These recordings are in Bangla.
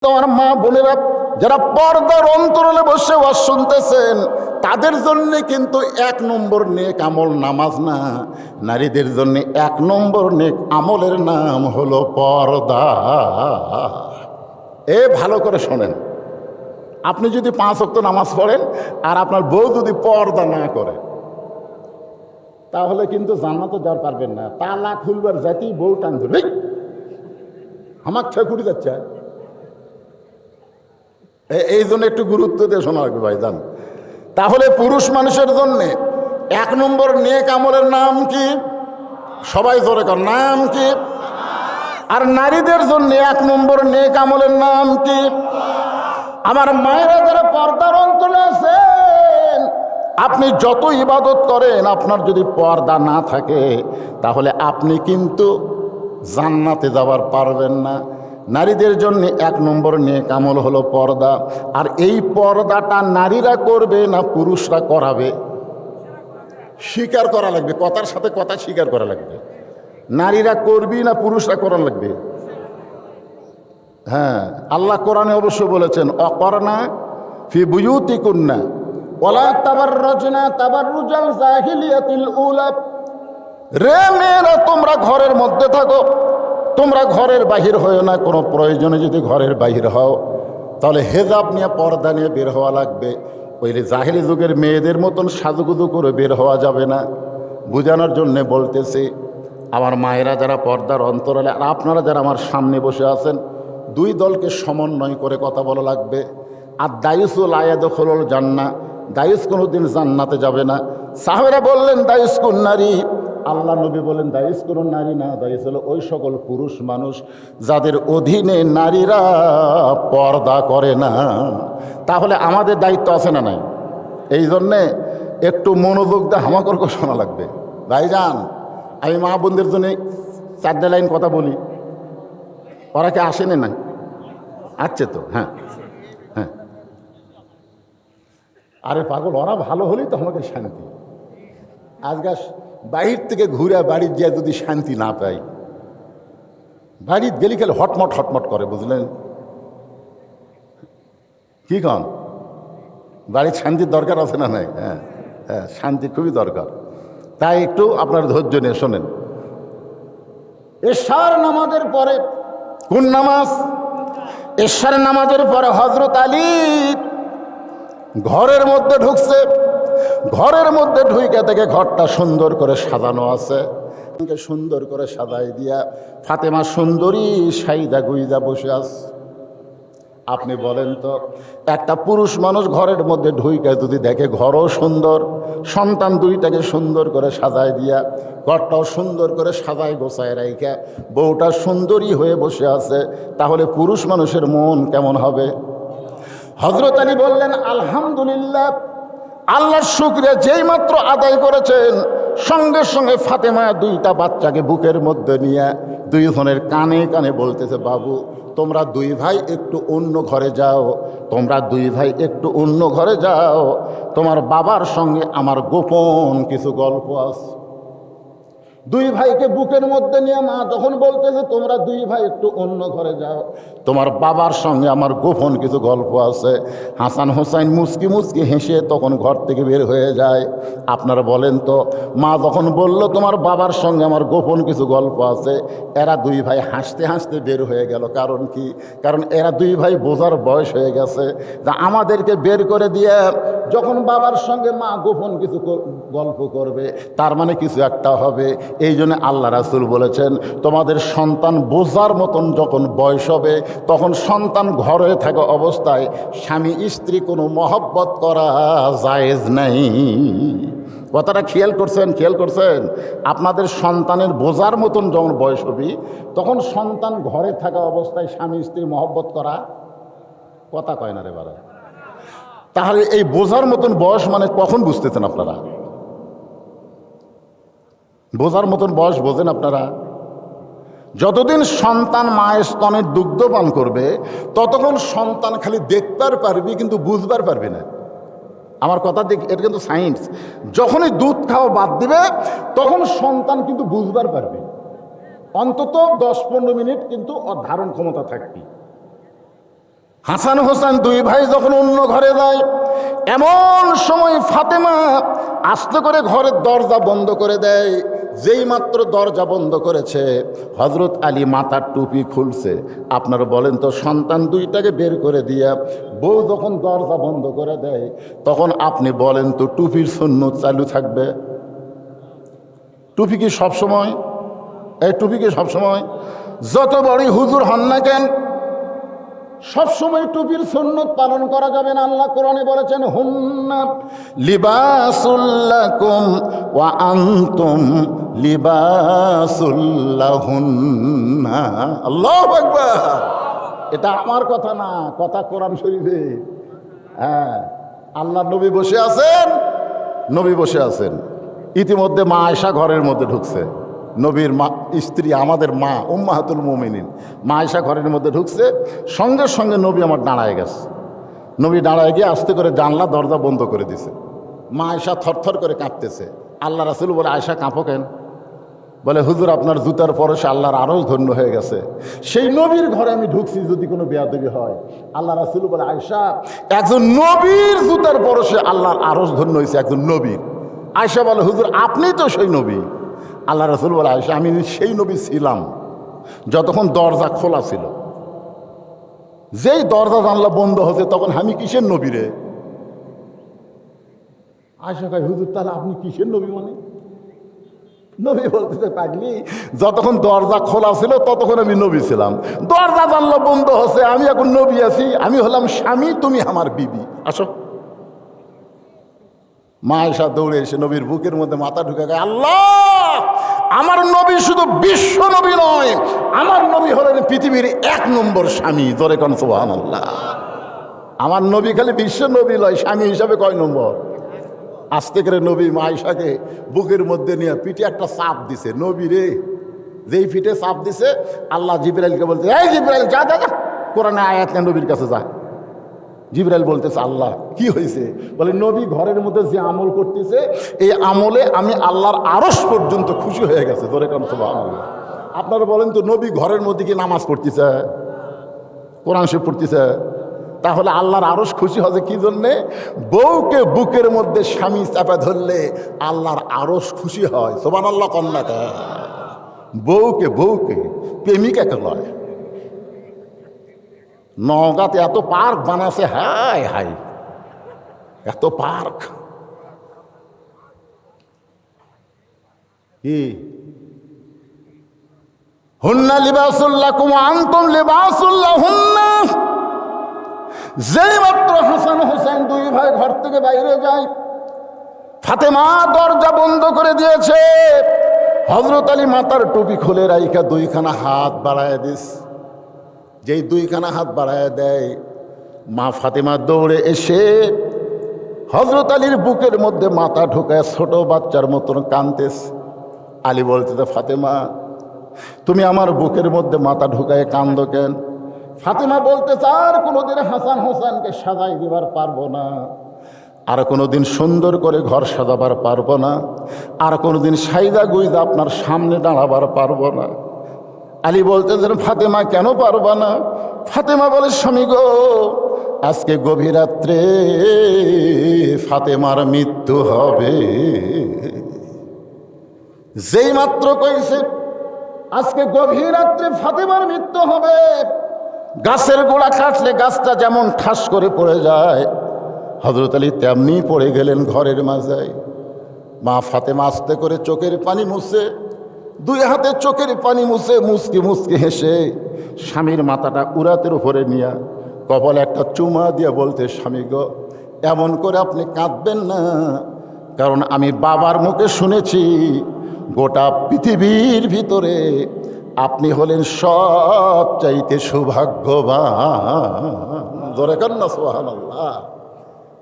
তোমার মা বোনেরা যারা পর্দার অন্তরালে বসে ওয়াজ শুনতেছেন, তাদের জন্য কিন্তু 1 নম্বর নেক আমল নামাজ না, নারীদের জন্য 1 নম্বর নেক আমলের নাম হলো পর্দা। ভালো করে শোনেন, আপনি যদি 5 ওয়াক্ত নামাজ পড়েন আর আপনার বউ যদি পর্দা না করে, তাহলে কিন্তু জান্নাতে যাওয়ার পারবেন না। তালা খুলবার যাতেই বউ টান ধরবে, আমার ছেকুড়ি যাচ্ছে। এই জন্য একটু গুরুত্ব দিয়ে শোনা লাগবে ভাইজান। তাহলে পুরুষ মানুষের জন্যে 1 নম্বর নেক আমলের নাম কি? সবাই জোরে কর, নাম কি? আর নারীদের জন্য 1 নম্বর নেক আমলের নাম কি? আমার মায়েরা যারা পর্দার অন্তরে আছেন, আপনি যত ইবাদত করেন, আপনার যদি পর্দা না থাকে তাহলে আপনি কিন্তু জান্নাতে যাবার পারবেন না। নারীদের জন্য 1 নম্বর নেক আমল হলো পর্দা। আর এই পর্দাটা নারীরা করবে না পুরুষরা করাবে? স্বীকার করা লাগবে, কথার সাথে কথা স্বীকার করা লাগবে। নারীরা করবি না পুরুষরা করা লাগবে? হ্যাঁ, আল্লাহ কোরআনে অবশ্য বলেছেন, অকরনা ফি বুয়ুতিকুন্না ওয়ালা তাবাররাজনা তাবাররুজাল জাহিলিয়াতিল উলা। রে মেয়েরা, তোমরা ঘরের মধ্যে থাকো, তোমরা ঘরের বাহির হয়েও না। কোনো প্রয়োজনে যদি ঘরের বাহির হও তাহলে হেজাব নিয়ে, পর্দা নিয়ে বের হওয়া লাগবে। ওই জাহেলি যুগের মেয়েদের মতন সাজুগুজু করে বের হওয়া যাবে না। বোঝানোর জন্যে বলতেছি, আমার মায়েরা যারা পর্দার অন্তরালে, আর আপনারা যারা আমার সামনে বসে আছেন, 2 দলকে সমন্বয় করে কথা বলা লাগবে। আর দায়ুসুল আয়াদুল জান্নাহ, দায়ুস কোনোদিন জান্নাতে যাবে না। সাহাবেরা বললেন দায়ুস কোন নারী? আল্লাহ নবী বলেন দায়ুস কোনো নারী না, দায়ুস হলো ওই সকল পুরুষ মানুষ যাদের অধীনে নারীরা পর্দা করে না। তাহলে আমাদের দায়িত্ব আছে না নাই? এই জন্যে একটু মনোযোগ দিয়ে হামাকর শোনা লাগবে। ভাইজান, আমি মা বোনদের জন্য 4 লাইন কথা বলি। ওরা কি আসেনি না? আসছে তো? হ্যাঁ হ্যাঁ। আরে পাগল, ওরা ভালো হলেই তো আমাকে শান্তি। আজকাল বাহির থেকে ঘুরে বাড়ি গিয়ে যদি শান্তি না পাই, বাড়ির গেলি খেলে হটমট হটমট করে, বুঝলেন কি কন? বাড়ির শান্তির দরকার আছে না নাই? হ্যাঁ হ্যাঁ, শান্তি খুবই দরকার। তাই একটু আপনার ধৈর্য নিয়ে শোনেন। এশার নামাজের পরে, কোন নামাজ? এশার নামাজের পরে হযরত আলী ঘরের মধ্যে ঢুকছে। ঘরের মধ্যে ঢুইকা থেকে ঘরটা সুন্দর করে সাজানো আছে, সুন্দর করে সাজাই দিয়া ফাতেমা সুন্দরী সাইদা গুইদা বসে আছে। আপনি বলেন তো, একটা পুরুষ মানুষ ঘরের মধ্যে ঢুইকা যদি দেখে ঘরও সুন্দর, সন্তান 2টাকে সুন্দর করে সাজায় দিয়া, ঘরটাও সুন্দর করে সাজায় গোছায় রাইখা বউটা সুন্দরী হয়ে বসে আছে, তাহলে পুরুষ মানুষের মন কেমন হবে? হযরত আলী বললেন আলহামদুলিল্লাহ, আল্লাহর শুকরিয়া। যেই মাত্র আদায় করেছেন, সঙ্গে সঙ্গে ফাতেমা 2টা বাচ্চাকে বুকের মধ্যে নিয়ে 2 জনের কানে কানে বলতেছে, বাবু তোমরা 2 ভাই একটু অন্য ঘরে যাও, তোমরা 2 ভাই একটু অন্য ঘরে যাও, তোমার বাবার সঙ্গে আমার গোপন কিছু গল্প আছে। 2 ভাইকে বুকের মধ্যে নিয়ে মা যখন বলতেছে তোমরা 2 ভাই একটু অন্য ঘরে যাও, তোমার বাবার সঙ্গে আমার গোপন কিছু গল্প আছে, হাসান হোসাইন মুচকি মুচকি হেসে তখন ঘর থেকে বের হয়ে যায়। আপনারা বলেন তো, মা যখন বলল তোমার বাবার সঙ্গে আমার গোপন কিছু গল্প আছে, এরা 2 ভাই হাসতে হাসতে বের হয়ে গেল। কারণ কি? কারণ এরা 2 ভাই বোঝার বয়স হয়ে গেছে যা আমাদেরকে বের করে দিয়ে যখন বাবার সঙ্গে মা গোপন কিছু গল্প করবে, তার মানে কিছু একটা হবে। এই জন্য আল্লাহ রাসূল বলেছেন, তোমাদের সন্তান বোঝার মতন যখন বয়স হবে, তখন সন্তান ঘরে থাকা অবস্থায় স্বামী স্ত্রী কোনো মহব্বত করা জায়েজ নাই। কথাটা খেয়াল করছেন? খেয়াল করছেন? আপনাদের সন্তানের বোঝার মতন যখন বয়স হবে, তখন সন্তান ঘরে থাকা অবস্থায় স্বামী স্ত্রী মহব্বত করা, কথা কয় না রে বারা। তাহলে এই বোঝার মতন বয়স মানে কখন বুঝতেছেন আপনারা? বোঝার মতন বয়স বোঝেন আপনারা? যতদিন সন্তান মায়ের স্তনের দুগ্ধ পান করবে, ততক্ষণ সন্তান খালি দেখবার পারবি কিন্তু বুঝবার পারবি না। আমার কথা দেখ, এটা কিন্তু সায়েন্স। যখনই দুধ খাওয়া বাদ দিবে, তখন সন্তান কিন্তু বুঝবার পারবে। অন্তত 10-15 মিনিট কিন্তু ওর ধারণ ক্ষমতা থাকবে। হাসান হোসেন দুই ভাই যখন অন্য ঘরে যায়, এমন সময় ফাতেমা আস্তে করে ঘরের দরজা বন্ধ করে দেয়। যেই মাত্র দরজা বন্ধ করেছে, হজরত আলী মাথার টুপি খুলছে। আপনারা বলেন তো, সন্তান দুইটাকে বের করে দিয়া বউ যখন দরজা বন্ধ করে দেয়, তখন আপনি বলেন তো টুপির সুন্নত চালু থাকবে? টুপি কি সবসময়? এই টুপি কি সবসময়? যত বড়ই হুজুর হন না কেন, সবসময় টুপির সুন্নত পালন করা যাবে না। আল্লাহ কোরআনে বলেছেন, হুন্না লিবাসুল লাকুম ওয়া আনতুম লিবাসুল লাহুন্না। আল্লাহু আকবার। এটা আমার কথা না, কথা কোরআন শরীফে। হ্যাঁ, আল্লাহ নবী বসে আছেন, নবী বসে আছেন। ইতিমধ্যে মা আয়েশা ঘরের মধ্যে ঢুকছে। নবীর মা স্ত্রী, আমাদের মা উম্মাহাতুল মুমিনিন মা আয়েশা ঘরের মধ্যে ঢুকছে। সঙ্গে সঙ্গে নবী আমার দাঁড়ায় গেছে। নবী দাঁড়ায় গিয়ে আস্তে করে জানলা দরজা বন্ধ করে দিছে। মা আয়েশা থরথর করে কাঁপতেছে। আল্লাহ রাসূল বলে, আয়েশা কাঁপো কেন? বলে, হুজুর আপনার জুতার পরশে আল্লাহর আরশ ধন্য হয়ে গেছে। সেই নবীর ঘরে আমি ঢুকছি, যদি কোনো বেয়াদবি হয়। আল্লাহ রাসূল বলে, আয়েশা একজন নবীর জুতার পরশে আল্লাহর আরশ ধন্য হয়েছে, একজন নবীর। আয়েশা বলে, হুজুর আপনি তো সেই নবী। আল্লাহ রাসূল বলে, আয়েশা আমি সেই নবী ছিলাম যতক্ষণ দরজা খোলা ছিল। যেই দরজা জানলা বন্ধ হচ্ছে, তখন আমি কিসের নবী রে? আয়েশা কয়, হুজুর তাহলে আপনি কিসের নবী? মানে নবী বলতেছে, পাগলি যতক্ষণ দরজা খোলা ছিল ততক্ষণ আমি নবী ছিলাম। দরজা জানলা বন্ধ হচ্ছে, আমি এখন নবী আছি। আমি হলাম স্বামী, তুমি আমার বিবি। আসো। মা আয়েশা দৌড়ে এসে নবীর বুকের মধ্যে মাথা ঢুকে গায়, আল্লাহ আমার নবী শুধু বিশ্ব নবী নয়, আমার নবী হলেন পৃথিবীর 1 নম্বর স্বামী। জোরে কোন সুবহানাল্লাহ। আমার নবী খালি বিশ্ব নবী নয়, স্বামী হিসাবে কয় নম্বর? আস্তে করে নবী মা আয়েশাকে বুকের মধ্যে নিয়ে পিঠে একটা চাপ দিছে। নবী রে যেই পিঠে চাপ দিছে, আল্লাহ জিবরাইলকে বলতে, এই জিবরাইল যা যা যা, কোরআনে আয়াত নিয়ে নবীর কাছে যা। জিবরাইল বলতেছে, আল্লাহ কি হয়েছে? বলে, নবী ঘরের মধ্যে যে আমল করতেছে, এই আমলে আমি আল্লাহর আরশ পর্যন্ত খুশি হয়ে গেছে। ধরে কারণ সুবহানাল্লাহ। আপনারা বলেন তো, নবী ঘরের মধ্যে কি নামাজ পড়তেছে, কোরআন শরীফ পড়তেছে? তাহলে আল্লাহর আরশ খুশি হবে কি জন্যে? বউকে বুকের মধ্যে স্বামী চাপা ধরলে আল্লাহর আরশ খুশি হয়। সুবহানাল্লাহ কন্যাটা বউকে প্রেমিকাকে লয়। নওগাঁতে এত পার্ক বানাছে, হায় হায়, এত পার্ক। কি হুন্না লিবাসুল লাকুম ওয়া আনতুম লিবাসুল লাহুন্না। যেই মাত্র হাসান হোসেন দুই ভাই ঘর থেকে বাইরে যায়, ফাতেমা দরজা বন্ধ করে দিয়েছে। হযরত আলী মাথার টুপি খুলে রাইখা 2খানা হাত বাড়ায় দিস। যেই 2খানা হাত বাড়ায় দেয়, মা ফাতেমা দৌড়ে এসে হযরত আলীর বুকের মধ্যে মাথা ঢুকায় ছোট বাচ্চার মতন কাঁদতেস। আলী বলতেছে, ফাতেমা তুমি আমার বুকের মধ্যে মাথা ঢুকায় কান্দো কেন? ফাতেমা বলতেছে, আর কোনোদিন হাসান হোসেনকে সাজাই দিবার পারবো না, আর কোনোদিন সুন্দর করে ঘর সাজাবার পারবো না, আর কোনোদিন সাইদা গুইদা আপনার সামনে দাঁড়াবার পারবো না। আলী বলতেছেন, ফাতেমা কেন পারবা না? ফাতেমা বলে, স্বামী গো, আজকে গভীর রাত্রে ফাতেমার মৃত্যু হবে। যেই মাত্র কইছে আজকে গভীর রাত্রে ফাতেমার মৃত্যু হবে, গাছের গোড়া কাটলে গাছটা যেমন ঠাস করে পড়ে যায়, হযরত আলী তেমনি পড়ে গেলেন ঘরের মাঝে। মা ফাতেমা আস্তে করে চোখের পানি মুছে, 2 হাতে চোখের পানি মুছে মুচকি মুচকি হেসে স্বামীর মাথাটা উরাতের উপরে নিয়ে কপালে একটা চুমা দিয়ে বলতে, স্বামী গো, এমন করে আপনি কাঁদবেন না, কারণ আমি বাবার মুখে শুনেছি গোটা পৃথিবীর ভিতরে আপনি হলেন সবচাইতে সৌভাগ্যবান। জোরে কর না সুবহানাল্লাহ।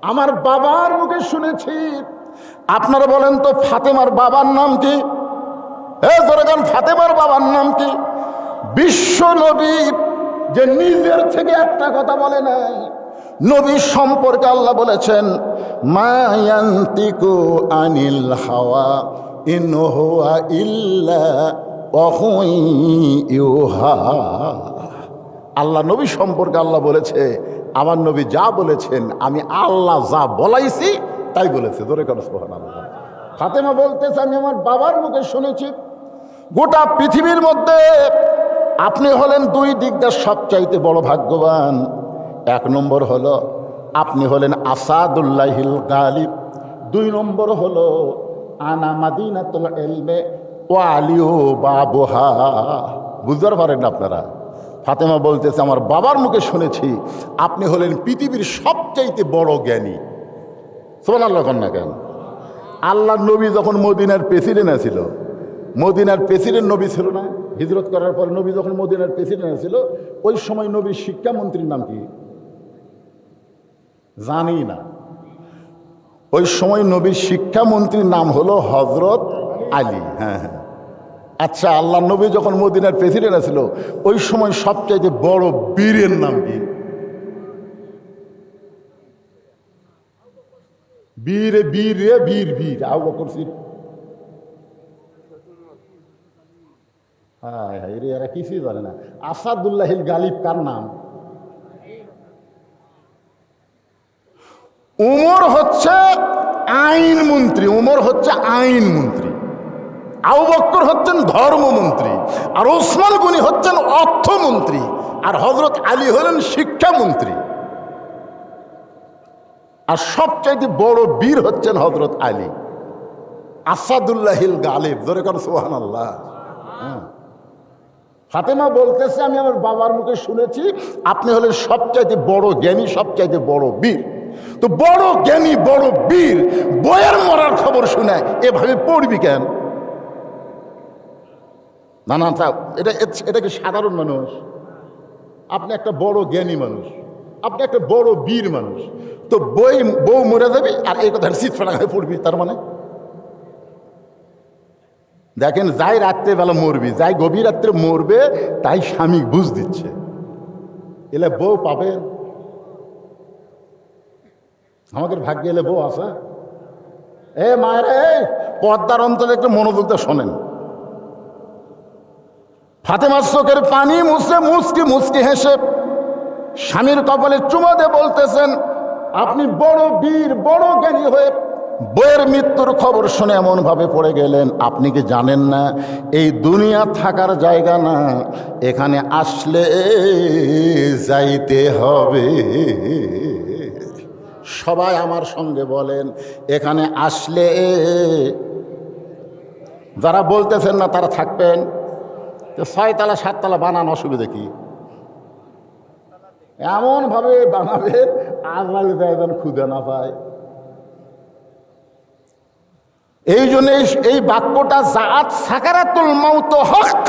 আমার বাবার মুখে শুনেছি। আপনারা বলেন তো, ফাতেমার বাবার নাম কি? জোরে কর, ফাতেমার বাবার নাম কি? বিশ্ব নবী যে নিজের থেকে একটা কথা বলে নাই, নবী সম্পর্কে আল্লাহ বলেছেন, মা ইয়ান্তিকু আনিল হাওয়া ইন হুয়া ইল্লা ওয়াহয়ুন ইউহা। আল্লাহ নবী সম্পর্কে আল্লাহ বলেছে, আমার নবী যা বলেছেন আমি আল্লাহ যা বলাইছি তাই বলেছে। ধরে কেন সুবহানাল্লাহ। ফাতেমা বলতেছে আমি আমার বাবার মুখে শুনেছি গোটা পৃথিবীর মধ্যে আপনি হলেন দুই দিক দিয়ে সবচাইতে বড় ভাগ্যবান। এক নম্বর হলো আপনি হলেন আসাদুল্লাহিল গালিব, দুই নম্বর হলো আনা মাদিনাতুল ইলমে ওয়া আলিউ বাবুহা। বুঝতে পারেন না আপনারা? ফাতেমা বলতেছে আমার বাবার মুখে শুনেছি আপনি হলেন পৃথিবীর সবচাইতে বড় জ্ঞানী। সুবহানাল্লাহ কন্যা কেন? আল্লাহ নবী যখন মদিনার প্রেসিডেন্ট ছিল, মদিনার প্রেসিডেন্ট নবী ছিল না? হিজরত করার পর নবী যখন মদিনার প্রেসিডেন্ট ছিল, ওই সময় নবীর শিক্ষামন্ত্রীর নাম কি জানি না। ওই সময় নবীর শিক্ষামন্ত্রীর নাম হলো হজরত আলী। হ্যাঁ হ্যাঁ। আচ্ছা, আল্লাহ নবী যখন মদিনার প্রেসিডেন্ট ছিল ওই সময় সবচাইতে বড় বীরের নাম কি? বীর বীর রে বীর বীর আবু বকর সিদ্দিক। হ্যাঁ হ্যাঁ, এরা কিছুই জানে না। আসাদুল্লাহিল গালিব কার নাম? উমর হচ্ছে আইনমন্ত্রী, উমর হচ্ছে আইনমন্ত্রী, আবু বকর হচ্ছেন ধর্মমন্ত্রী, আর ওসমান গনি হচ্ছেন অর্থমন্ত্রী, আর হজরত আলী হলেন শিক্ষামন্ত্রী। আর সবচাইতে বড় বীর হচ্ছেন হজরত আলী, আসাদুল্লাহিল গালিব। ধরে কর সুবহানাল্লাহ। ফাতেমা বলতেছে আমি আমার বাবার মুখে শুনেছি আপনি হলেন সবচাইতে বড় জ্ঞানী, সবচাইতে বড় বীর। তো বড় জ্ঞানী বড় বীর বইয়ের মরার খবর শুনে এভাবে পড়বি কেন? না না, এটা কি সাধারণ মানুষ? আপনি একটা বড় জ্ঞানী মানুষ, আপনি একটা বড় বীর মানুষ, তো বউ মরে যাবে আর এই কথা শীত ফেলা হয়ে পড়বি? তার মানে দেখেন, যাই রাত্রেবেলা মরবি, যাই গভীর রাত্রে মরবে, তাই স্বামী বুঝ দিচ্ছে। এলে বউ পাবেন? আমাদের ভাগ্যে এলে বউ আছে? মায়ের পর্দার অন্তরে একটু মনোযোগ দিয়ে শোনেন। ফাতেমার চোখের পানি মুছে মুচকি মুচকি হেসে স্বামীর কপালে চুমা দিয়ে বলতেছেন আপনি বড় বীর বড় জ্ঞানী হয়ে বইয়ের মৃত্যুর খবর শুনে এমন ভাবে পড়ে গেলেন, আপনি কি জানেন না এই দুনিয়া থাকার জায়গা না, এখানে আসলে যাইতে হবে। সবাই আমার সঙ্গে বলেন, এখানে আসলে। যারা বলতেছেন না তারা থাকবেন। 6 তলা 7 তলা বানান, অসুবিধা কি? এমন ভাবে বানাবে আজরাইল যেন খুদে না পায়। এই জন্য এই বাক্যটা জাত সাকারাতুল মাউত হক,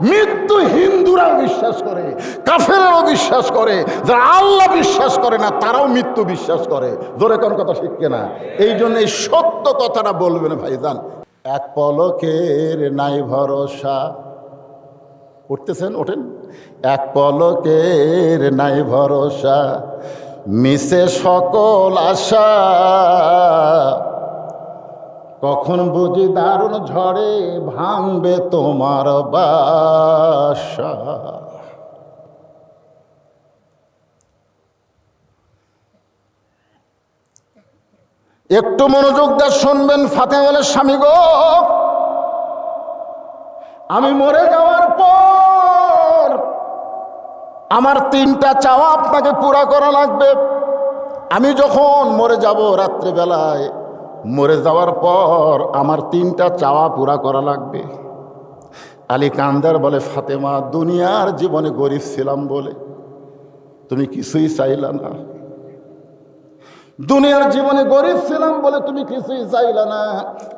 মৃত্যু হিন্দুরাও বিশ্বাস করে, কাফেররাও বিশ্বাস করে, যারা আল্লাহ বিশ্বাস করে না তারাও মৃত্যু বিশ্বাস করে। জোরে কোন কথা শিখছে না? এই জন্য এই সত্য কথাটা বলবেন ভাইজান। এক পলকের নাই ভরসা, উঠতেছেন ওঠেন। এক পলকের নাই ভরসা, মিশে সকল আশা, কখন বুঝি দারুণ ঝড়ে ভাঙবে তোমার বাসা। একটু মনোযোগ দিয়ে শুনবেন। ফাতেমা বলে স্বামী গো, আমি মরে যাওয়ার পর আমার 3টা চাওয়া আপনাকে পুরা করা লাগবে। আমি যখন মরে যাব রাত্রিবেলায়, মরে যাওয়ার পর আমার 3টা চাওয়া পুরা করা লাগবে। আলী কান্দার বলে ফাতেমা, দুনিয়ার জীবনে গরিব ছিলাম বলে তুমি কিছুই চাইলা না, দুনিয়ার জীবনে গরিব ছিলাম বলে তুমি কিছুই চাইলা না,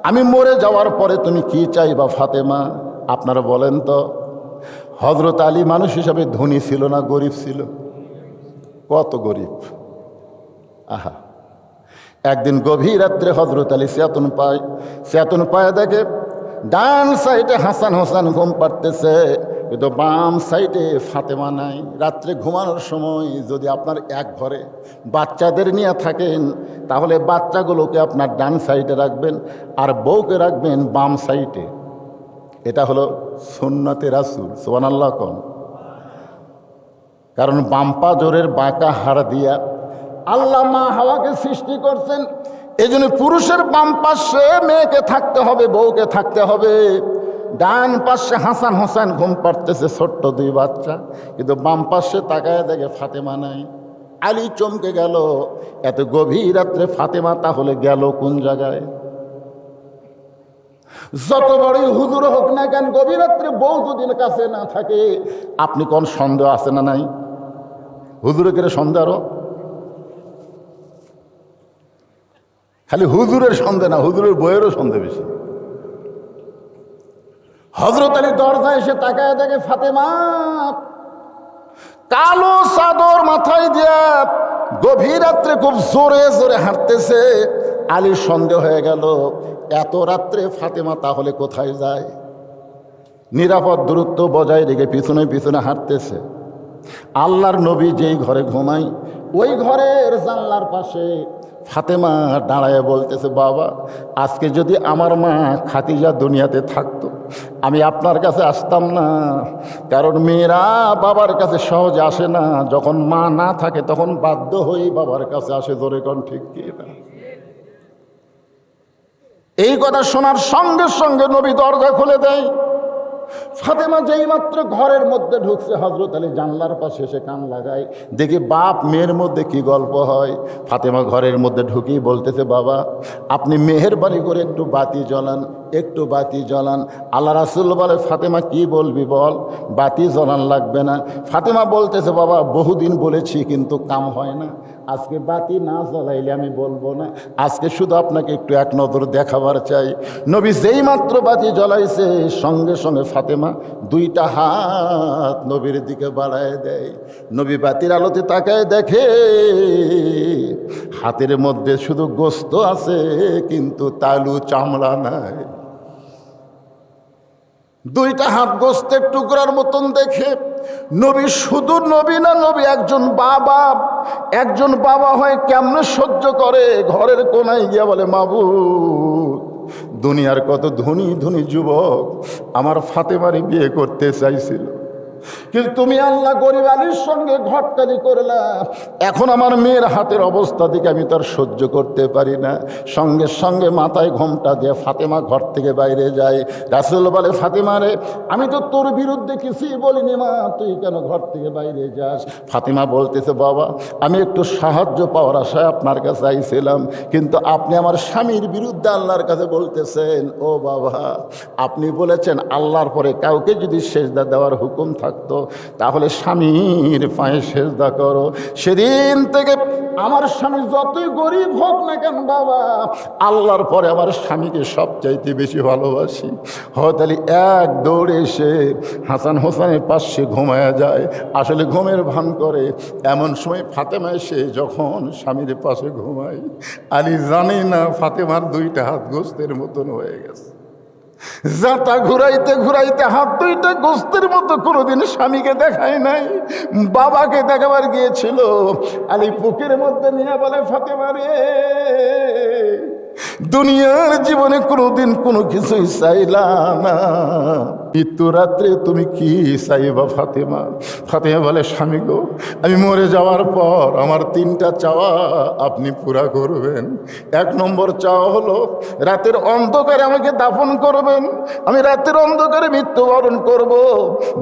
আমি মরে যাওয়ার পরে তুমি কি চাইবা ফাতেমা? আপনারা বলেন তো। হজরত আলী মানুষ হিসাবে ধনী ছিল না গরিব ছিল? কত গরিব! আহা, একদিন গভীর রাত্রে হজরত আলী চেতন পায় দেখে ডান সাইডে হাসান হোসেন ঘুম পাড়তেছে, কিন্তু বাম সাইডে ফাতেমা নাই। রাত্রে ঘুমানোর সময় যদি আপনার এক ঘরে বাচ্চাদের নিয়ে থাকেন, তাহলে বাচ্চাগুলোকে আপনার ডান সাইডে রাখবেন আর বউকে রাখবেন বাম সাইডে। এটা হলো সুন্নতে রাসূল। সুবহানাল্লাহ কোন? কারণ বাম্পা জোরের বাঁকা হাড় দিয়া আল্লাহ মা হাওয়াকে সৃষ্টি করছেন। এই জন্য পুরুষের বাম পাশে মেয়েকে থাকতে হবে, বউকে থাকতে হবে। ডান পাশে হাসান হোসেন ঘুম পাড়তেছে, ছোট্ট দুই বাচ্চা, কিন্তু বাম পাশে তাকায় দেখে ফাতেমা নাই। আলী চমকে গেল, এত গভীর রাত্রে ফাতেমা তাহলে গেল কোন জায়গায়? যত বড়ই হুজুর হোক না কেন, গভীর রাত্রে বউ যদি কাছে না থাকে, আপনি কোন সন্দেহ আছে না নাই? হুজুরে কেড়ে সন্দেহ, আরো খালি হুজুরের সন্দেহ না, হুজুরের বইয়েরও সন্দেহ বেশি। হযরত আলী দরজায় এসে তাকায় দেখে ফাতেমা কালো চাদর মাথায় দিয়া গভীর রাত্রে খুব জোরে জোরে হাঁটতেছে। আলীর সন্দেহ হয়ে গেল, এত রাত্রে ফাতেমা তাহলে কোথায় যায়? নিরাপদ দূরত্ব বজায় রেখে পিছনে পিছনে হাঁটতেছে। আল্লাহর নবী যেই ঘরে ঘুমাই, ওই ঘরের জানলার পাশে ফাতেমা দাঁড়ায় বলতেছে, বাবা, আজকে যদি আমার মা খাদিজা দুনিয়াতে থাকতো, আমি আপনার কাছে আসতাম না। কারণ মেয়েরা বাবার কাছে সহজে আসে না, যখন মা না থাকে তখন বাধ্য হয়েই বাবার কাছে আসে। ধরে কোন ঠিক কি না? এই কথা শোনার সঙ্গে সঙ্গে নবী দরজা খুলে দেয়। ফাতেমা যেই মাত্র ঘরের মধ্যে ঢুকছে, হযরত আলী জানলার পাশে এসে কান লাগায়, দেখি বাপ মেয়ের মধ্যে কি গল্প হয়। ফাতেমা ঘরের মধ্যে ঢুকেই বলতেছে, বাবা, আপনি মেহেরবানি করে একটু বাতি জ্বলান, একটু বাতি জ্বলান। আল্লাহ রাসূল বলে, ফাতেমা কি বলবি বল, বাতি জ্বলান লাগবে না। ফাতেমা বলতেছে, বাবা, বহুদিন বলেছি কিন্তু কাম হয় না, আজকে বাতি না জ্বলাইলে আমি বলবো না, আজকে শুধু আপনাকে একটু এক নজর দেখাবার চাই। নবী যেই মাত্র বাতি জ্বলাইছে, সঙ্গে সঙ্গে ফাতেমা দুইটা হাত নবীর দিকে বাড়ায় দেয়। নবী বাতির আলোতে তাকায় দেখে হাতের মধ্যে শুধু গোস্ত আছে, কিন্তু তালু চামড়া নাই। দুইটা হাত গোস্তের টুকরার মতন দেখে নবী শুধু নবী না, নবী একজন বাবা। একজন বাবা হয় কেমনে সহ্য করে? ঘরের কোনায় গিয়া বলে, মাবুদ, দুনিয়ার কত ধনী ধনী যুবক আমার ফাতেমারে বিয়ে করতে চাইছিল, কিন্তু তুমি আল্লাহ গরিব আলীর সঙ্গে ঘটকারি করলা। এখন আমার মেয়ের হাতের অবস্থা দিকে আমি তার সহ্য করতে পারি না। সঙ্গে সঙ্গে মাথায় ঘোমটা দিয়ে ফাতেমা ঘর থেকে বাইরে যায়। রাসূল বলে, ফাতেমা রে, আমি তো তোর বিরুদ্ধে কিছুই বলিনি মা, তুই কেন ঘর থেকে বাইরে যাস? ফাতেমা বলতেছে, বাবা, আমি একটু সাহায্য পাওয়ার আশায় আপনার কাছে আইছিলাম, কিন্তু আপনি আমার স্বামীর বিরুদ্ধে আল্লাহর কাছে বলতেছেন। ও বাবা, আপনি বলেছেন আল্লাহর পরে কাউকে যদি সেজদা দেওয়ার হুকুম থাকতো তাহলে স্বামীর পায়ে সেজদা করো। সেদিন থেকে আমার স্বামী যতই গরিব হোক না কেন বাবা, আল্লাহর পরে আমার স্বামীকে সবচাইতে বেশি ভালোবাসি। হযরত আলী এক দৌড়ে এসে হাসান হোসেনের পাশে ঘুমায়া যায়, আসলে ঘুমের ভান করে। এমন সময় ফাতেমা এসে যখন স্বামীর পাশে ঘুমায়, আলী জানে না ফাতেমার দুইটা হাত গোস্তের মতন হয়ে গেছে। যাতা ঘুরাইতে ঘুরাইতে হাত দুইটা গোস্তের মতো কোনোদিন স্বামীকে দেখায় নাই, বাবাকে দেখাবার গিয়েছিল। আলী বুকের মধ্যে নিয়ে বলে, ফাতেমা রে, দুনিয়ার জীবনে কোনোদিন কোনো কিছুই চাইলা না, মৃত্যু রাত্রে তুমি কি চাইবা ফাতেমা? ফাতেমা বলে, স্বামী গো, আমি মরে যাওয়ার পর আমার তিনটা চাওয়া আপনি পুরা করবেন। এক নম্বর চাওয়া হলো রাতের অন্ধকারে আমাকে দাফন করবেন, আমি রাতের অন্ধকারে মৃত্যুবরণ করব।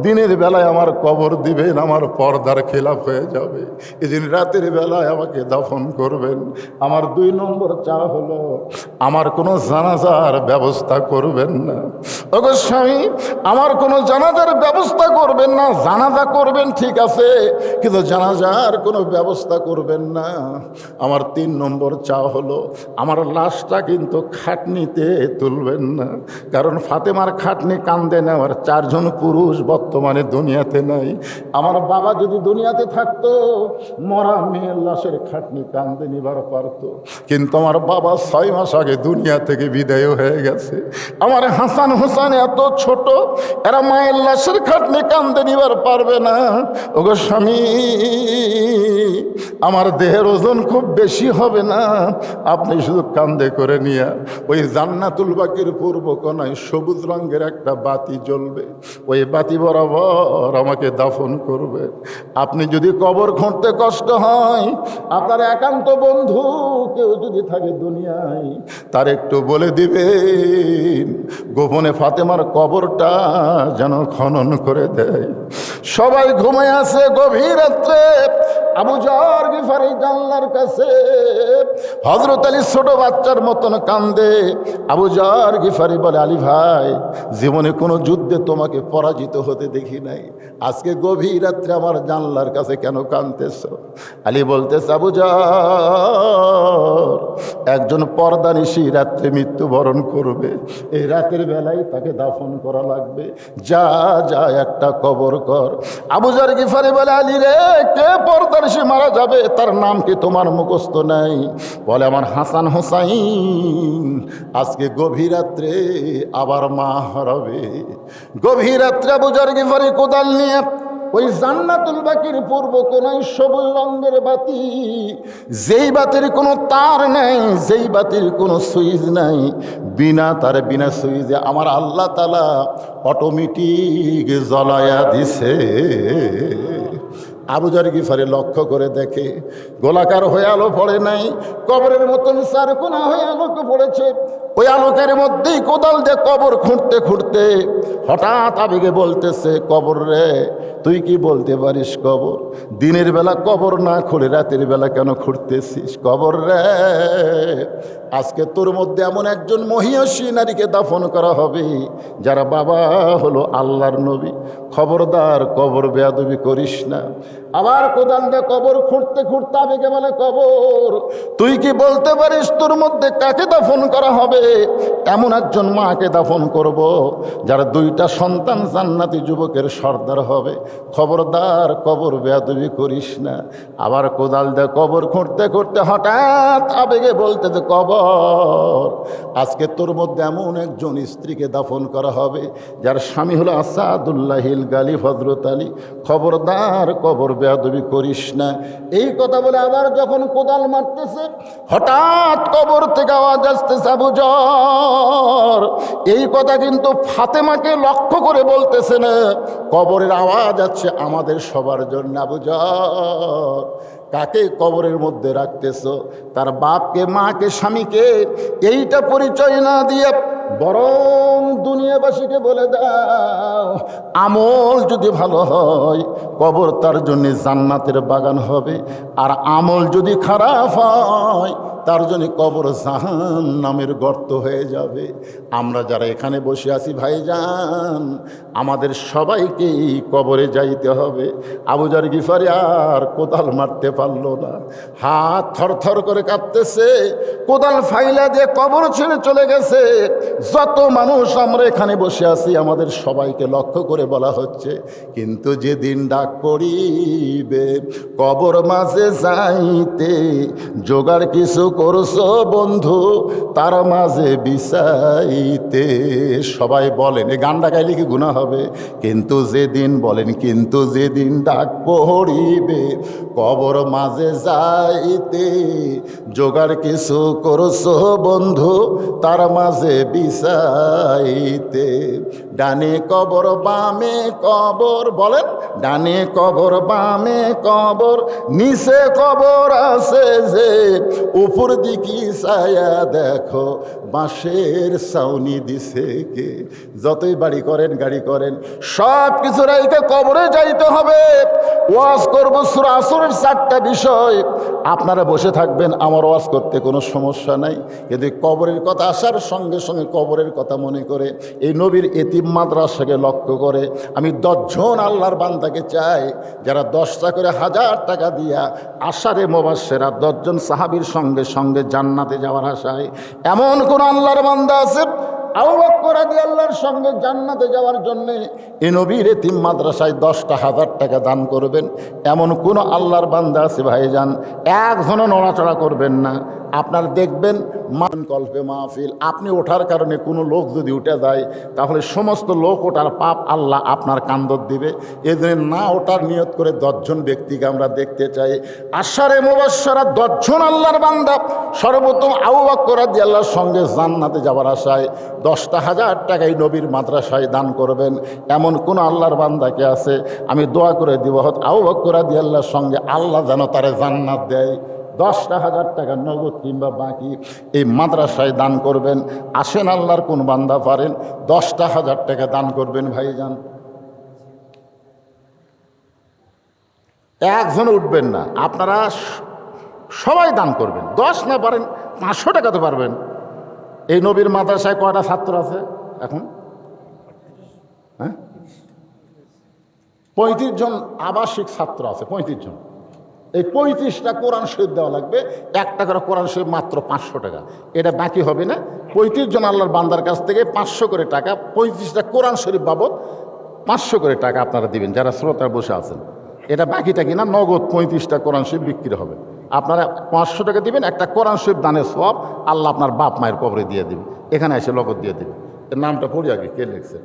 দিনের বেলায় আমার কবর দিবেন, আমার পর্দার খেলাফ হয়ে যাবে, এই জন্য রাতের বেলায় আমাকে দাফন করবেন। আমার দুই নম্বর চাওয়া হলো আমার কোনো জানাজার ব্যবস্থা করবেন না। ওগো স্বামী, আমার কোনো জানাজার ব্যবস্থা করবেন না। জানাজা করবেন ঠিক আছে, কিন্তু জানাজার কোনো ব্যবস্থা করবেন না। আমার তিন নম্বর চাওয়া হলো আমার লাশটা কিন্তু খাটনিতে তুলবেন না, কারণ ফাতেমার খাটনি কান্দে নেওয়ার চারজন পুরুষ বর্তমানে দুনিয়াতে নাই। আমার বাবা যদি দুনিয়াতে থাকতো, মরা মেয়ের লাশের খাটনি কান্দে নিবার পারত, কিন্তু আমার বাবা 6 মাস আগে দুনিয়া থেকে বিদায় হয়ে গেছে। আমার হাসান হোসেন এত ছোট, এরা মায়ের লাশের খাটনি কান্দে নিবার পারবে না। ওগো স্বামী, আমার দেহের ওজন খুব বেশি হবে না, আপনি শুধু কান্দে করে নিয়ে ওই জান্নাতুল বাকির পূর্ব কোণায় সবুজ রঙের একটা বাতি জ্বলবে, ওই বাতি বরাবর আমাকে দাফন করবে। আপনি যদি কবর খুঁড়তে কষ্ট হয়, আপনার একান্ত বন্ধু কেউ যদি থাকে দুনিয়ায়, তার একটু বলে দিবেন গোপনে ফাতেমার কবরটা যেন খনন করে দেয়। সবাই ঘুমায় আছে, গভীর রাত্রে আবু যর গিফারি জানলার কাছে হযরত আলী ছোট বাচ্চার মতন কান্দে। আবু যর গিফারি বলে, আলী ভাই, জীবনে কোনো যুদ্ধে তোমাকে পরাজিত হতে দেখি নাই, আজকে গভীর রাত্রে আমার জানলার কাছে কেন কাঁদতেছ? আলী বলতেছে, আবু যর, একজন পর্দানিশী রাত্রে মৃত্যুবরণ করবে, এই রাতের বেলায় তাকে দাফন করা লাগবে, যা যা একটা কবর কর। আবু যর গিফারি বলে, আলী রে, কে পর্দানিশী মারা যাবে, তার নাম কি তোমার মুখস্থ নাই? বলে, আমার হাসান হোসাইন আজকে গভীর রাত্রে আবার মা হারাবে। গভীর রাত্রে আবু যর গিফারি কোদাল নিয়ে ওই জান্নাতুল বাকির পূর্ব কোণায় সবুজ রঙের বাতি, যেই বাতির কোনো তার নেই, যেই বাতির কোনো সুইচ নাই, বিনা তারে বিনা সুইচে আমার আল্লাহ তাআলা অটোমেটিক জ্বলায়া দিছে। আবু যর গিফারি লক্ষ্য করে দেখে গোলাকার হয়ে আলো পড়ে নাই, কবরের মতন চারকোনা হয়ে আলোক পড়েছে। ওই আলোকের মধ্যেই কোদাল দিয়ে কবর খুঁড়তে খুঁড়তে হঠাৎ আবেগে বলতেছে, কবর রে, তুই কি বলতে পারিস কবর? দিনের বেলা কবর না খুঁড়ে রাতের বেলা কেন খুঁড়তেছিস? কবর রে, আজকে তোর মধ্যে এমন একজন মহিয়সী নারীকে দাফন করা হবে যারা বাবা হলো আল্লাহর নবী। খবরদার কবর বেয়াদবি করিস না। আবার কোদাল দিয়ে কবর খুঁড়তে খুঁড়তে আবেগে বলে, কবর, তুই কি বলতে পারিস তোর মধ্যে কাকে দাফন করা হবে? এমন একজন মাকে দাফন করব যার দুইটা সন্তান জান্নাতি যুবকের সর্দার হবে। খবরদার কবর বেয়াদবি করিস না। আবার কোদাল দিয়ে কবর খুঁড়তে খুঁড়তে হঠাৎ আবেগে বলতে যে, কবর, আজকে তোর মধ্যে এমন একজন স্ত্রীকে দাফন করা হবে যার স্বামী হলো আসাদুল্লাহিল গালিব হযরত আলী। খবরদার কবর বেয়াদবি করিস না। এই কথা বলে আবার যখন কোদাল মারতেছে, হঠাৎ কবর থেকে আওয়াজ আসতেছে, আবু যর। এই কথা কিন্তু ফাতেমাকে লক্ষ্য করে বলতেছে না, কবরের আওয়াজ আছে আমাদের সবার জন্য। আবু যর, কাকে কবরের মধ্যে রাখতেছ? তার বাপকে, মাকে, স্বামীকে এইটা পরিচয় না দিয়ে বরং দুনিয়াবাসীকে বলে দাও, আমল যদি ভালো হয় কবর তার জন্য জান্নাতের বাগান হবে, আর আমল যদি খারাপ হয় তার জন্য কবর জাহান্নামের গর্ত হয়ে যাবে। আমরা যারা এখানে বসে আছি ভাইজান, আমাদের সবাইকেই কবরে যাইতে হবে। আবু যর গিফারি আর কোদাল মারতে পারল না, হাত থরথর করে কাঁপতেছে, কোদাল ফাইলা দিয়ে কবর ছেড়ে চলে গেছে। যত মানুষ আমরা এখানে বসে আছি আমাদের সবাইকে লক্ষ্য করে বলা হচ্ছে, কিন্তু যেদিন ডাক পড়িবে কবর মাঝে যাইতে, জোগাড় কিছু করছো বন্ধু তার মাঝে বিছাইতে। সবাই বলেন, এই গানটা গাইলে কি গুনাহ হবে? কিন্তু যেদিন বলেন, কিন্তু যেদিন ডাক পড়িবে কবর মাঝে যাইতে, জোগাড় কিছু করছো বন্ধু তার মাঝে বিছাইতে। ডানে কবর বামে কবর, বলেন, ডানে কবর বামে কবর, নিচে কবর আছে যে, উপর দিকে ছায়া দেখো বাঁশের ছাউনি দিছে কে। যতই বাড়ি করেন গাড়ি করেন, সব কিছু রাইতে কবরে যাইতে হবে। ওয়াজ করবো সূরা আসরের 4টা বিষয়, আপনারা বসে থাকবেন, আমার ওয়াজ করতে কোনো সমস্যা নাই। কিন্তু কবরের কথা আসার সঙ্গে সঙ্গে কবরের কথা মনে করে এই নবীর এতিম মাদ্রাসাকে লক্ষ্য করে আমি 10 জন আল্লাহর বান্দাকে চাই যারা 10টা করে 1000 টাকা দিয়া আশারে মুবাশশিরা 10 জন সাহাবীর সঙ্গে সঙ্গে জান্নাতে যাওয়ার আশায়। এমন কোন আল্লাহর বান্দা আছে আবু বকর রাদিয়াল্লাহর সঙ্গে জান্নাতে যাওয়ার জন্য এই নবীর এতিম মাদ্রাসায় 10টা 1000 টাকা দান করবেন? এমন কোন আল্লাহর বান্দা আছে ভাইজান? একজনও নড়াচড়া করবেন না। আপনারা দেখবেন মান কল্পে মাহফিল, আপনি ওঠার কারণে কোনো লোক যদি উঠে যায় তাহলে সমস্ত লোক ওঠার পাপ আল্লাহ আপনার কান্দর দিবে। এজন্য না ওঠার নিয়ত করে 10 জন ব্যক্তিকে আমরা দেখতে চাই। আশারে মুবাশশারা 10 জন আল্লাহর বান্দা সর্বপ্রথম আবু বকর রাদিয়াল্লাহর সঙ্গে জান্নাতে যাওয়ার আশায় 10,000 টাকায় নবীর মাদ্রাসায় দান করবেন। এমন কোন আল্লাহর বান্দাকে আছে? আমি দোয়া করে দিব আবু বকর রাদিয়াল্লাহর সঙ্গে আল্লাহ যেন তারে জান্নাত দেয়। 10,000 টাকা নগদ কিংবা বাকি এই মাদ্রাসায় দান করবেন। আসেন, আল্লাহর কোন বান্দা পারেন 10,000 টাকা দান করবেন? ভাইজান একজন উঠবেন না, আপনারা সবাই দান করবেন। 10 না পারেন 500 টাকা তো পারবেন। এই নবীর মাদ্রাসায় কয়টা ছাত্র আছে এখন? হ্যাঁ, 35 জন আবাসিক ছাত্র আছে, 35 জন। এই 35টা কোরআন শরীফ দেওয়া লাগবে। একটা করে কোরআন শরীফ মাত্র 500 টাকা। এটা বাকি হবে না। 35 জন আল্লাহর বান্দার কাছ থেকে 500 করে টাকা, 35টা কোরআন শরীফ বাবদ 500 করে টাকা আপনারা দিবেন যারা শ্রোতা বসে আছেন। এটা বাকিটা কিনা নগদ 35টা কোরআন শরীফ বিক্রি হবে। আপনারা 500 টাকা দিবেন, একটা কোরআন শরীফ দানের সওয়াব আল্লাহ আপনার বাপ মায়ের কবরে দিয়ে দিবে। এখানে এসে নগদ দিয়ে দিবে। এর নামটা পড়ি আগে, কে লিখছে?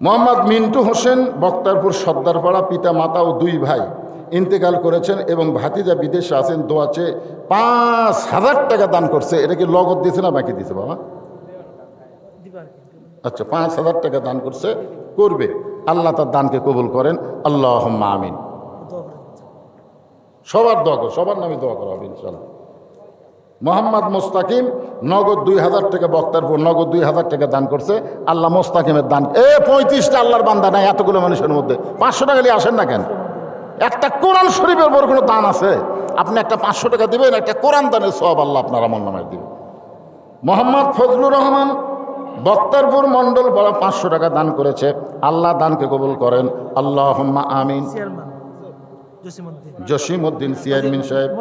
মোহাম্মদ মিন্টু হোসেন, বক্তারপুর সর্দারপাড়া। পিতা মাতা ও 2 ভাই ইন্তেকাল করেছেন এবং ভাতিজা বিদেশে আছেন। দোয়া চেয়ে 5,000 টাকা দান করছে। এটা কি নগদ দিয়েছে না বাকি দিয়েছে বাবা? আচ্ছা, 5,000 টাকা দান করছে, করবে। আল্লাহ তার দানকে কবুল করেন। আল্লাহুম্মা আমিন। সবার দোয়া করো, সবার নামে দোয়া করা হবে ইনশাআল্লাহ। মোহাম্মদ মোস্তাকিম, নগদ 2,000 টাকা, বক্তারপুর, নগদ 2,000 টাকা দান করছে। আল্লাহ মোস্তাকিমের দান। 35টা আল্লাহর বান্দা নাই এতগুলো মানুষের মধ্যে 500 টাকা নিয়ে আসেন না কেন? একটা কোরআন শরীফের বড় কোনো দান আছে? আপনি একটা 500 টাকা দিবেন, একটা কোরআন দানের সওয়াব আল্লাহ আপনার আমল নামায় দিবেন। মোহাম্মদ ফজলুর রহমান, বক্তারপুর মণ্ডল বড় 500 টাকা দান করেছে। আল্লাহ দানকে কবুল করেন। আল্লাহুম্মা আমিন। জসিমউদ্দিন চেয়ারম্যান সাহেব,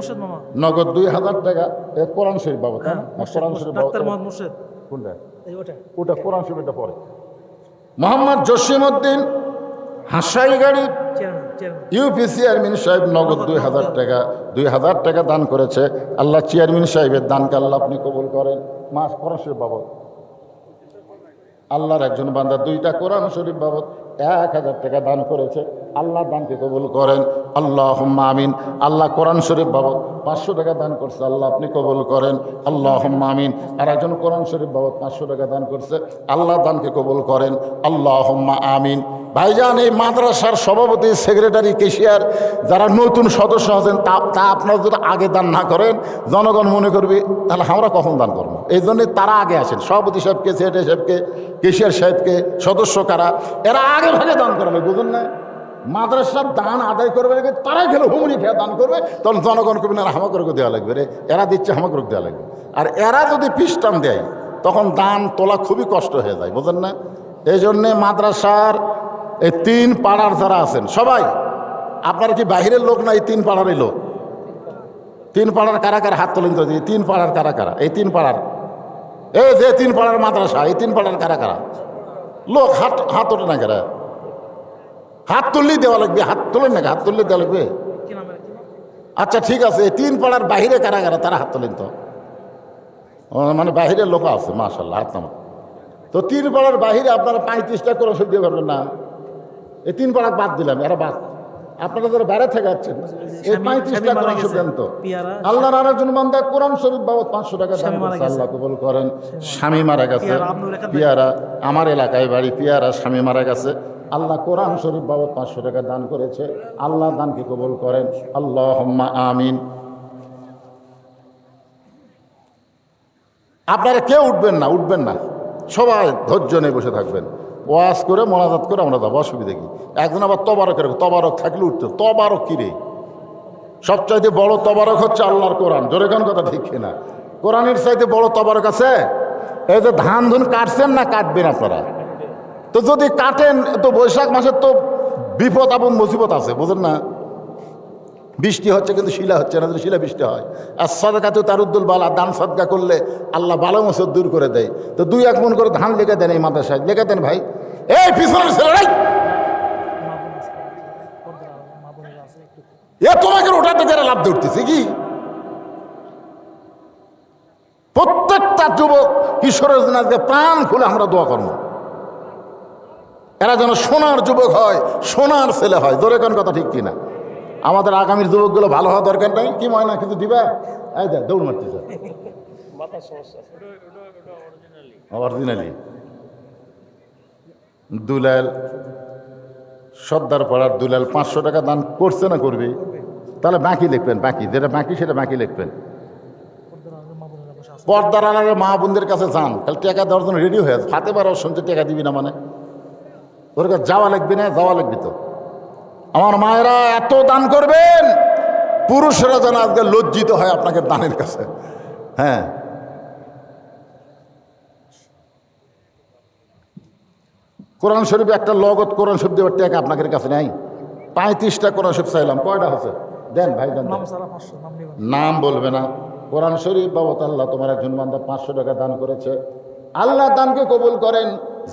নগদ 2,000 টাকা কোরআন শরীফ বাবদ। কোরআন শরীফ কোনটা? ওটা কোরআন শরীফটা পড়ে। মোহাম্মদ জসিমউদ্দিন হাসাইগাড়ি ইউপি চেয়ারম্যান সাহেব, নগদ 2,000 টাকা, 2,000 টাকা দান করেছে। আল্লাহ চেয়ারম্যান সাহেবের দানকে আল্লাহ আপনি কবুল করেন। মাস কোরআন শরীফ বাবদ আল্লাহর একজন বান্দা 2টা কোরআন শরীফ বাবদ 1,000 টাকা দান করেছে। আল্লাহ দানকে কবুল করেন। আল্লাহুম্মা আমিন। আল্লাহ কোরআন শরীফ বাবদ 500 টাকা দান করছে। আল্লাহ আপনি কবুল করেন। আল্লাহুম্মা আমিন। আর একজন কোরআন শরীফ বাবদ 500 টাকা দান করছে। আল্লাহ দানকে কবুল করেন। আল্লাহুম্মা আমিন। ভাইজান, এই মাদ্রাসার সভাপতি, সেক্রেটারি, কেশিয়ার যারা নতুন সদস্য আছেন তা আপনারা যদি আগে দান না করেন জনগণ মনে করবে তাহলে আমরা কখন দান করবো। এই জন্যে তারা আগে আসেন। সভাপতি সাহেবকে, সেক্রেটারি সাহেবকে, কেশিয়ার সাহেবকে, সদস্য কারা, এরা আগে ভাগে দান করাবে। বুঝুন না, মাদ্রাসার দান আদায় করবে, তারাই খেলে হুমড়ি খেয়ে দান করবে। তখন জনগণ করবে না হামাকরকে দেওয়া লাগবে রে, এরা দিচ্ছে হামাকরক দেওয়া লাগবে। আর এরা যদি পিস্টান দেয় তখন দান তোলা খুবই কষ্ট হয়ে যায়। বুঝেন না? এই জন্যে মাদ্রাসার এই 3 পাড়ার যারা আছেন সবাই, আপনারা কি বাহিরের লোক না? এই 3 পাড়ারই লোক। 3 পাড়ার কারা কারা হাত তোলেন তো? 3 পাড়ার কারা কারা? এই 3 পাড়ার, এই যে 3 পাড়ার মাদ্রাসা, এই 3 পাড়ার কারা কারা লোক? হাত ওঠে না কারা? হাত তুললেই দেওয়া লাগবে। হাত তোলেন না? হাত তুললে দেওয়া লাগবে। আচ্ছা ঠিক আছে, এই 3 পাড়ার বাহিরে কারা কারা তারা হাত তোলেন তো? মানে বাহিরের লোক আছে, মাশাআল্লাহ, হাত নামা। তো 3 পাড়ার বাহিরে আপনারা 35টা করে ওষুধ দিয়ে পারবেন না? এই 3 পাড়া বাদ দিলাম, এরা বাদ। আপনারা যারা বাইরে থেকে যাচ্ছেন এই 35টা কোরআন শরীফ দেন তো। আল্লাহর আরেকজন বান্দা কোরআন শরীফ বাবদ 500 টাকা দান করেছে। আল্লাহ কবুল করেন। স্বামী মারা গেছে, পিয়ারা, আমার এলাকায় বাড়ি, পিয়ারা, স্বামী মারা গেছে। আল্লাহ কোরআন শরীফ বাবদ 500 টাকা দান করেছে। আল্লাহ দানকে কবুল করেন। আল্লাহুম্মা আমিন। আপনারা কেউ উঠবেন না, উঠবেন না, সবাই ধৈর্য নিয়ে বসে থাকবেন। ওয়াজ করে মোনাজাত করে আমরা যাবো, অসুবিধা কি? একজন আবার তবারকের, তবারক থাকলে উঠতে। তবারক কিরে? সবচাইতে বড় তবারক হচ্ছে আল্লাহর কোরআন। জোরে কোন কথা ঠিক না? কোরআনের চাইতে বড় তবারক আছে? এই যে ধান ধুন কাটছেন না, কাটবেন আপনারা তো। যদি কাটেন তো বৈশাখ মাসের তো বিপদ আপদ মুসিবত আছে, বুঝেন না? বৃষ্টি হচ্ছে কিন্তু শিলা হচ্ছে না, শিলা বৃষ্টি হয়। আর সদকাতে তারুদ্দুল বালা, দান সদকা করলে আল্লাহ বালা মুসিবত দূর করে দেয়। তো 2-1 মন করে ধান লেগে দেন এই মাদ্রাসায়, লেগে দেন ভাই। এই পিছনের ছেলেরাই তোমাকে ওটাতে যারা লাভ ধরতেছে কি? যুবক কিশোরের জন্য আজকে প্রাণ খুলে আমরা দোয়া করবো, এরা যেন সোনার যুবক হয়, সোনার ছেলে হয়। জোরে কোন কথা ঠিক কিনা? আমাদের আগামীর যুবকগুলো ভালো হওয়া দরকার নাই। কি ময়না কিছু দিবা? এই দেখ দৌড় মারতে স্যার অরিজিনালি দুলাল সর্দার পাড়ার দুলাল 500 টাকা দান করছে না করবে? তাহলে বাকি লিখবেন, বাকি যেটা বাকি সেটা বাকি লিখবেন। পর্দার আড়ালে মা বোনদের কাছে যান, তাহলে টাকা দেওয়ার জন্য রেডি হয়ে আছে। ফাতে বার শুনছে টাকা দিবি না মানে ওর কাছে যাওয়া লাগবে না? যাওয়া লাগবে তো। আমার মায়েরা এত দান করবেন, পুরুষরা যেন আজকে লজ্জিত হয় আপনাকে দানের কাছে। হ্যাঁ, কোরআন শরীফ একটা লগত কোরআন শরীফ দেওয়ার টাকা আপনাদের কাছে নাই। 35টা কোরআন শরীফ চাইলাম, কয়টা হচ্ছে? দেন ভাই দেন। নাম বলবে না। কোরআন শরীফ বাবত আল্লাহ তোমার একজন বান্দা 500 টাকা দান করেছে। আল্লাহ দানকে কবুল করেন।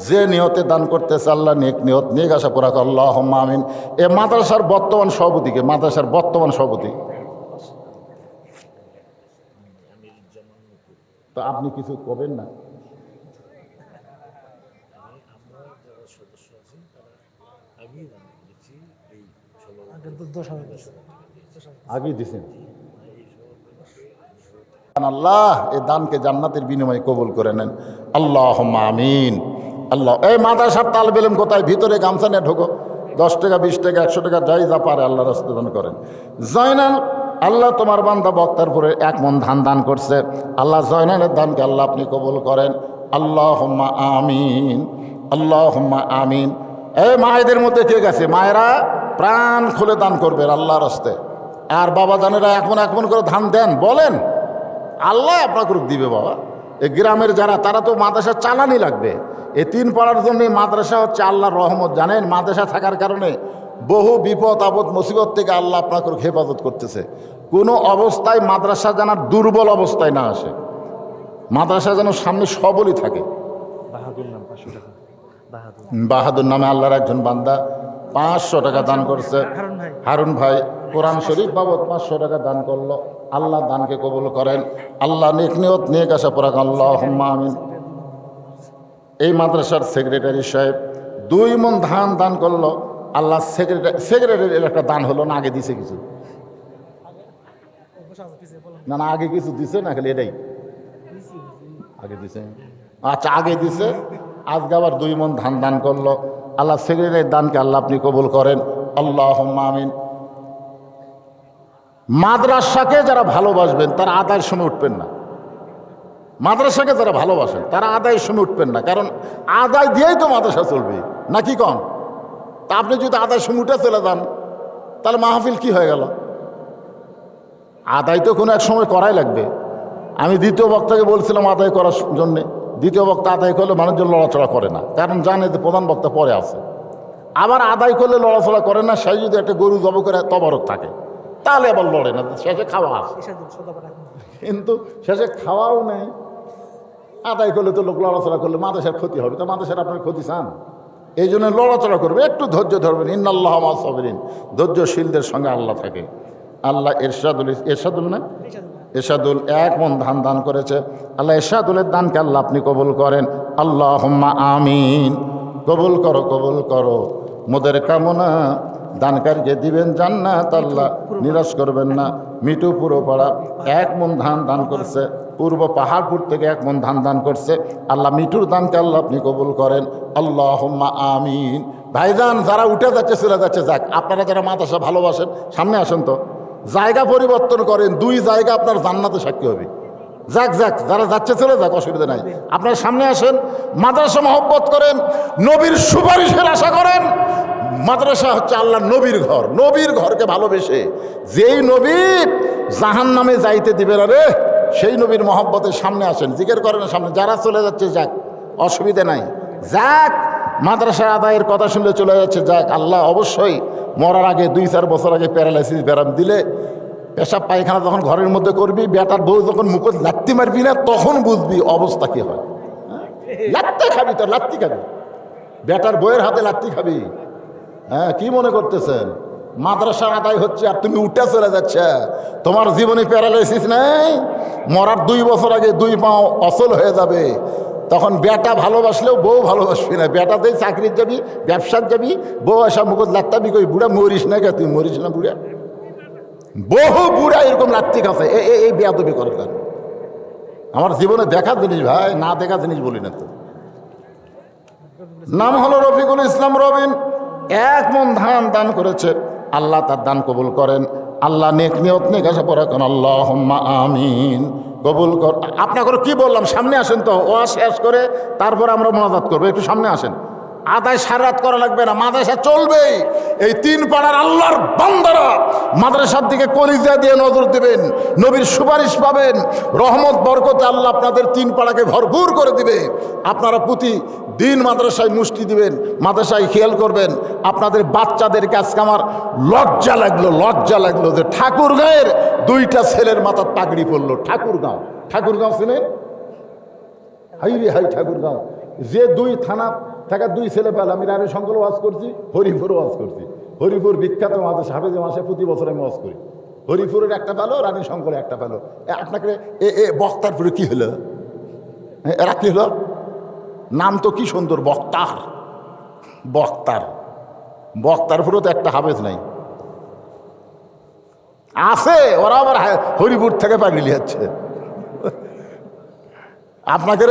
যে নিয়তে দান করতেছে আল্লাহ নেক নিয়ত নেক আশা পুরা করে। আল্লাহুম্মা আমিন। এ মাদ্রাসার বর্তমান সভাপতিকে, মাদ্রাসার বর্তমান সভাপতি তো আপনি কিছু করবেন না? আগেই দিছেন। আল্লাহ এই দানকে জান্নাতের বিনিময়ে কবুল করে নেন। আল্লাহুম্মা আমিন। আল্লাহ এই মাদ্রাসার তালেব ইলম কোথায়? ভিতরে গামছা নিয়ে ঢোকো। 10 টাকা 20 টাকা 100 টাকা যাই যা পারে আল্লাহ রাস্তায় দান করেন। জয়নাল, আল্লাহ তোমার বান্দা বক্তারপুরে 1 মণ ধান দান করছে। আল্লাহ জয়নালের দানকে আল্লাহ আপনি কবুল করেন। আল্লাহুম্মা আমিন। আল্লাহুম্মা আমিন। এই মায়েদের মধ্যে কে গেছে? মায়েরা প্রাণ খুলে দান করবেন আল্লাহর রাস্তায়। আর বাবা জানেরা এখন করে ধান দেন, বলেন আল্লাহ আপনাকে দিবে। বাবা এই গ্রামের যারা, তারা তো মাদ্রাসা চালানি লাগবে। এই 3 পাড়ার জন্য মাদ্রাসা হচ্ছে আল্লাহর রহমত। জানেন, মাদ্রাসা থাকার কারণে বহু বিপদ আপদ মুসিবত থেকে আল্লাহ আপনাকে হেফাজত করতেছে। কোনো অবস্থায় মাদ্রাসা যেন দুর্বল অবস্থায় না আসে, মাদ্রাসা যেন সামনে সবলই থাকে। বাহাদুর নামে আল্লাহর একজন বান্দা 500 টাকা দান করছে। হারুন ভাই কোরআন শরীফ বাবদ 500 টাকা দান করলো। আল্লাহ দানকে কবুল করেন। আল্লাহ নেক নিয়ত নেক আশা পুরা করেন। আল্লাহুম্মা আমিন। এই মাদ্রাসার সেক্রেটারি সাহেব 2 মণ ধান দান করলো। আল্লাহ সেক্রেটারির একটা দান হলো না? আগে দিছে কিছু? না না, আগে কিছু দিছে না, খালি এটাই আগে দিছে। আচ্ছা, আগে দিছে। আজকে আবার 2 মণ ধান দান করলো। আল্লাহ সেক্রেটারির দানকে আল্লাহ আপনি কবুল করেন। আল্লাহুম্মা আমিন। মাদ্রাসাকে যারা ভালোবাসবেন তারা আদায়ের সময় উঠবেন না। মাদ্রাসাকে যারা ভালোবাসেন তারা আদায়ের সময় উঠবেন না, কারণ আদায় দিয়েই তো মাদ্রাসা চলবে নাকি কম? তা আপনি যদি আদায়ের সময় উঠে চলে যান তাহলে মাহফিল কি হয়ে গেল? আদায় তো কোনো এক সময় করাই লাগবে। আমি দ্বিতীয় বক্তাকে বলছিলাম আদায় করার জন্যে। দ্বিতীয় বক্তা আদায় করলে মানুষজন লড়াচড়া করে না, কারণ জানে যে প্রধান বক্তা পরে আছে। আবার আদায় করলে লড়াচড়া করে না, সেই যদি একটা গরু জব করে তবরক থাকে তাহলে আবার লড়ে না, শেষে খাওয়া আছে। কিন্তু শেষে খাওয়াও নেই। আদায় করলে তো লোক লড়াচড়া করলে মাদ্রাসার ক্ষতি হবে, তো মাদ্রাসার আপনার ক্ষতি চান? এই জন্য লড়াচড়া করবে, একটু ধৈর্য ধরবেন। ইন্নাল্লাহা মা'আস সাবিরিন। ধৈর্যশীলদের সঙ্গে আল্লাহ থাকে। আল্লাহ এরশাদুল না এরশাদুল 1 মণ ধান দান করেছে। আল্লাহ এরশাদুলের দানকে আল্লাহ আপনি কবুল করেন। আল্লাহুম্মা আমিন। কবুল করো, কবুল করো মোদের কামনা। দানকারীকে দিবেন জান্নাত, আল্লাহ নিরাশ করবেন না। মিটু পুরো পাড়া 1 মণ ধান দান করছে। পূর্ব পাহাড়পুর থেকে 1 মণ ধান দান করছে। আল্লাহ মিটুর দানকে আল্লাহ আপনি কবুল করেন। আল্লাহুম্মা আমিন। ভাইজান যারা উঠে যাচ্ছে চলে যাচ্ছে, যাক, আপনারা যারা মাদ্রাসা ভালোবাসেন সামনে আসেন তো। জায়গা পরিবর্তন করেন, 2 জায়গা আপনার জান্নাতে সাক্ষী হবে। যাক যাক, যারা যাচ্ছে চলে যাক, অসুবিধা নাই। আপনার সামনে আসেন, মাদ্রাসা মহব্বত করেন, নবীর সুপারিশের আশা করেন। মাদ্রাসা হচ্ছে আল্লাহ নবীর ঘর। নবীর ঘরকে ভালোবেসে যেই নবী জাহান্নামে যাইতে দিবে না রে, সেই নবীর মহব্বতের সামনে আসেন, জিকির করেন সামনে। যারা চলে যাচ্ছে যাক, অসুবিধা নাই, যাক। মাদ্রাসা আদায়ের কথা শুনলে চলে যাচ্ছে, যাক। আল্লাহ অবশ্যই মরার আগে 2-4 বছর আগে প্যারালাইসিস ব্যারাম দিলে, পেশাব পায়খানা যখন ঘরের মধ্যে করবি, বেটার বউ যখন মুখে লাত্তি মারবি না, তখন বুঝবি অবস্থা কি হয়। লাত্তি খাবি, তো লাত্তি খাবি, বেটার বউয়ের হাতে লাত্তি খাবি। হ্যাঁ, কি মনে করতেছেন মাদ্রাসা আদায় হচ্ছে আর তুমি উঠে চলে যাচ্ছে? তোমার জীবনে প্যারালাইসিস নেই, মরার 2 বছর আগে 2 পা অচল হয়ে যাবে, তখন বেটা ভালোবাসলেও বউ ভালোবাসবি না। বেটাতেই চাকরির যাবি, ব্যবসার যাবি, বউ আসা মুখত লাত্তাবি কই, বুড়া মরিস না কে, তুই মরিস না বুড়া। বহু বুড়া এরকম লাত্তিক আছে এই বেয়াদবি করার কারণে। আমার জীবনে দেখার জিনিস ভাই, না দেখা জিনিস বলি না তো। নাম হলো রফিকুল ইসলাম রবিন। 1 মণ ধান দান করেছে, আল্লাহ তার দান কবুল করেন। আল্লাহ নেক নিয়ত নেক আশা পড়া করেন, আল্লাহুম্মা আমিন, কবুল কর। আপনাকে কি বললাম, সামনে আসেন তো, ওয়াজ শেষ করে তারপর আমরা মোনাজাত করবো, একটু সামনে আসেন। আদায় সারাত করা লাগবে না, মাদ্রাসা চলবেই। এই 3 পাড়ার আল্লাহর বান্দারা মাদ্রাসার দিকে কলিজা দিয়ে নজর দেবেন, নবীর সুপারিশ পাবেন, রহমত বরকতে আল্লাহ আপনাদের 3 পাড়াকে ভরপুর করে দিবে। আপনারা প্রতিদিন মাদ্রাসায় মুষ্টি দিবেন, মাদ্রাসায় খেয়াল করবেন। আপনাদের বাচ্চাদেরকে আজকে আমার লজ্জা লাগলো যে ঠাকুরগাঁয়ের 2টা ছেলের মাথার পাগড়ি পড়লো। ঠাকুরগাঁও চিনেন? হাই রে হাই, ঠাকুরগাঁও যে 2 থানা থাকা 2 ছেলে পেল। আমি রানী শঙ্কর ওয়াজ করছি, হরিপুর ওয়াজ করছি। হরিপুর বিখ্যাত মাদ্রাসা, হাফেজে মাসে প্রতি বছর আমি ওয়াজ করি। হরিপুরের একটা পেলো, রানী শঙ্করে একটা পেলো। আপনাকে বক্তার পরে কি হলো, এরা কি হলো? নাম তো কি সুন্দর, বক্তার পরে তো একটা হাফেজ নাই। আছে, ওরা আবার হরিপুর থেকে পাগড়ি যাচ্ছে। আপনাকে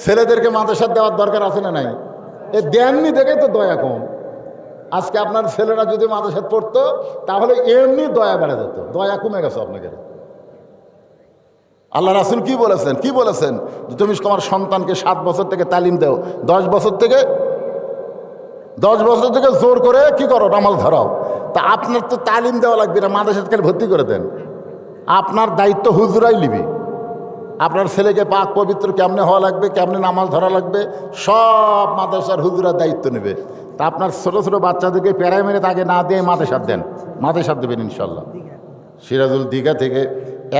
ছেলেদেরকে মাদ্রাসা দেওয়ার দরকার আছে না নাই? দেননি দেখে তো দয়া কম। আজকে আপনার ছেলেরা যদি মাদ্রাসা পড়তো তাহলে এমনি দয়া বেড়ে যেত, দয়া কমে গেছে আপনাকে। আল্লাহ রাসূল কি বলেছেন যে তুমি তোমার সন্তানকে 7 বছর থেকে তালিম দাও, 10 বছর থেকে জোর করে কি করো, নামাজ ধরাও। তা আপনার তো তালিম দেওয়া লাগবে না, মাদ্রাসাতে ভর্তি করে দেন। আপনার দায়িত্ব হুজুরাই নিবি। আপনার ছেলেকে পাক পবিত্র কেমনে হওয়া লাগবে, কেমনে নামাজ ধরা লাগবে, সব মাদ্রাসার হুজুরা দায়িত্ব নেবে। তা আপনার ছোটো ছোটো বাচ্চাদেরকে প্যারামেরে তাকে না দিয়ে মাদ্রাসাত দেবেন ইনশাল্লাহ। সিরাজুল দীঘা থেকে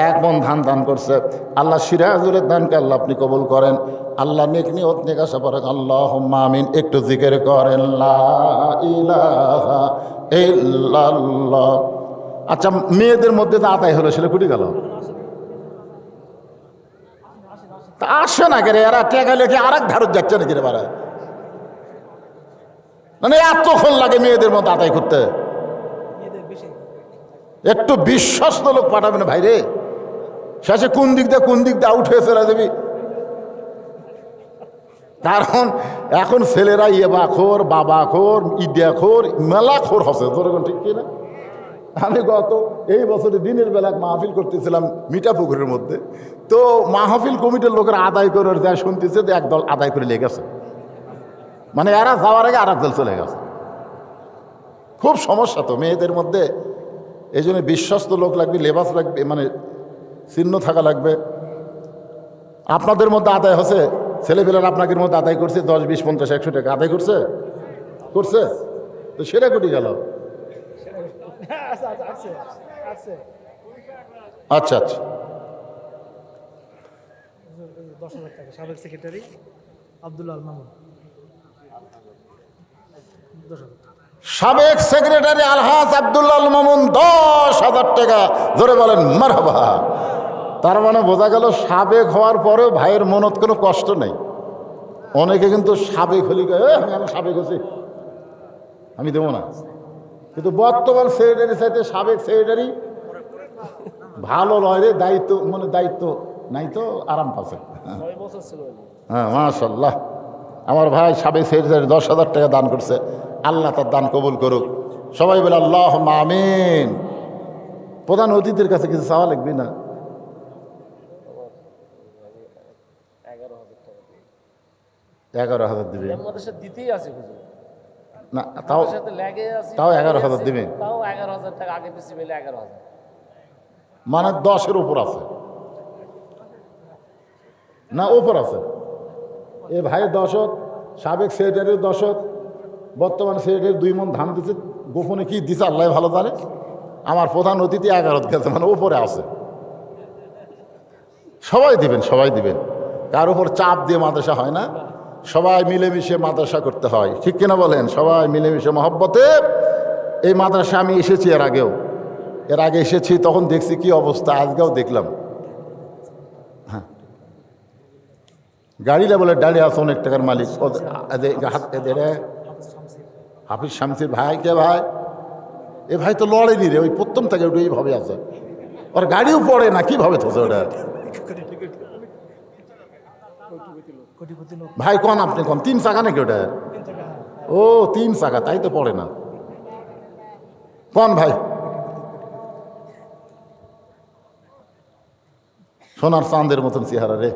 1 মণ ধান দান করছে। আল্লাহ সিরাজুলের দানকে আল্লাহ আপনি কবুল করেন। আল্লাহ নেক নিয়ত নেক আশা পড়েন, আল্লাহুম্মা আমিন। একটু জিকির করেন, লা ইলাহা ইল্লাল্লাহ। আচ্ছা, মেয়েদের মধ্যে তো আদায় হলো, সেটা কুটি গেল? তা আসে না কেরে, এরা টেকা লেখে আর এক ধারত যাচ্ছে নাকি রে বারা? মানে এতক্ষণ লাগে মেয়েদের মধ্যে আদায় করতে? একটু বিশ্বস্ত লোক পাঠাবে না ভাই রে। শেষে কোন দিক দিয়ে আউট হয়ে চলে যাবি। কারণ এখন ছেলেরা ইয়েবাখোর, বাবাখোর, ইডিয়াখোর, মেলাখোর হচ্ছে, তোর এখন ঠিক কিনা? আমি এই বছরে দিনের বেলা মাহফিল করতেছিলাম মিঠাপুকুরের মধ্যে। তো মাহফিল কমিটির লোকেরা আদায় করে যায়, শুনতেছে যে একদল আদায় করে লেগেছে, মানে এরা যাওয়ার আগে আর একদল চলে গেছে। খুব সমস্যা তো মেয়েদের মধ্যে। এই জন্য বিশ্বস্ত লোক লাগবে, লেবাস লাগবে, মানে চিহ্ন থাকা লাগবে। আপনাদের মধ্যে আদায় হচ্ছে, ছেলেপেলার আপনাদের মধ্যে আদায় করছে 10, 20, 50, 100 টাকা আদায় করছে তো সেটা কোটি গেল? আচ্ছা, 10,000 টাকা সাবেক সেক্রেটারি আব্দুল্লাহ মামুন। সাবেক সেক্রেটারি আলহাজ আব্দুল্লাহ মামুন 10,000 টাকা। ধরে বলেন মারহাবা। তার মানে বোঝা গেল সাবেক হওয়ার পরেও ভাইয়ের মনত কোনো কষ্ট নেই। অনেকে কিন্তু সাবেক হলি আমি সাবেক হচ্ছি, আমি দেবো না। কিন্তু বর্তমান সেক্রেটারি চাইতে সাবেক সেক্রেটারি ভালো নয় রে। দায়িত্ব নাই তো আরাম পাচ্ছে। হ্যাঁ, মাশাল্লাহ। আমার ভাই সাবেক সেক্রেটারি 10,000 টাকা দান করছে। আল্লাহ তার দান কবুল করুক। সবাই বলে আল্লাহুম্মা আমিন। প্রধান অতিথির কাছে কিছু চাওয়া লাগবে না? 11,000 দিবে না? তাও 11,000 দিবে, তাও 11,000 টাকা আগে পিছিয়ে মিলে 11,000, মানে 10-এর উপর আছে না? উপর আছে। এ ভাই 10, সাবেক সেক্রেটারির 10, বর্তমান সেক্রেটারি 2 মণ ধান দিচ্ছে। গোপনে কি দিচ্ছে আল্লাহ ভালো জানে। আমার প্রধান অতিথি 11 গেছে, মানে উপরে আছে। সবাই দিবেন। কার উপর চাপ দিয়ে মাদ্রাসা হয় না, সবাই মিলেমিশে মাদ্রাসা করতে হয়, ঠিক কিনা বলেন? সবাই মিলেমিশে মহব্বতে। এই মাদ্রাসা আমি এসেছি এর আগে এসেছি, তখন দেখছি কি অবস্থা, আজকেও দেখলাম। গাড়িটা বলে দাঁড়িয়ে আছে অনেক টাকার মালিক হাফিজ শামসির ভাই কে ভাই? এ ভাই তো লড়েনি রে, ওই প্রথম থেকে ওই ভাবে আছে, ওর গাড়িও পড়ে না, কিভাবে তো ওটা ভাই কন আপনি কন 3 চাকা নাকি ওটা? ও 3 চাকা, তাই তো পড়ে না কন ভাই। সোনার চাঁদের মতন চেহারা রে।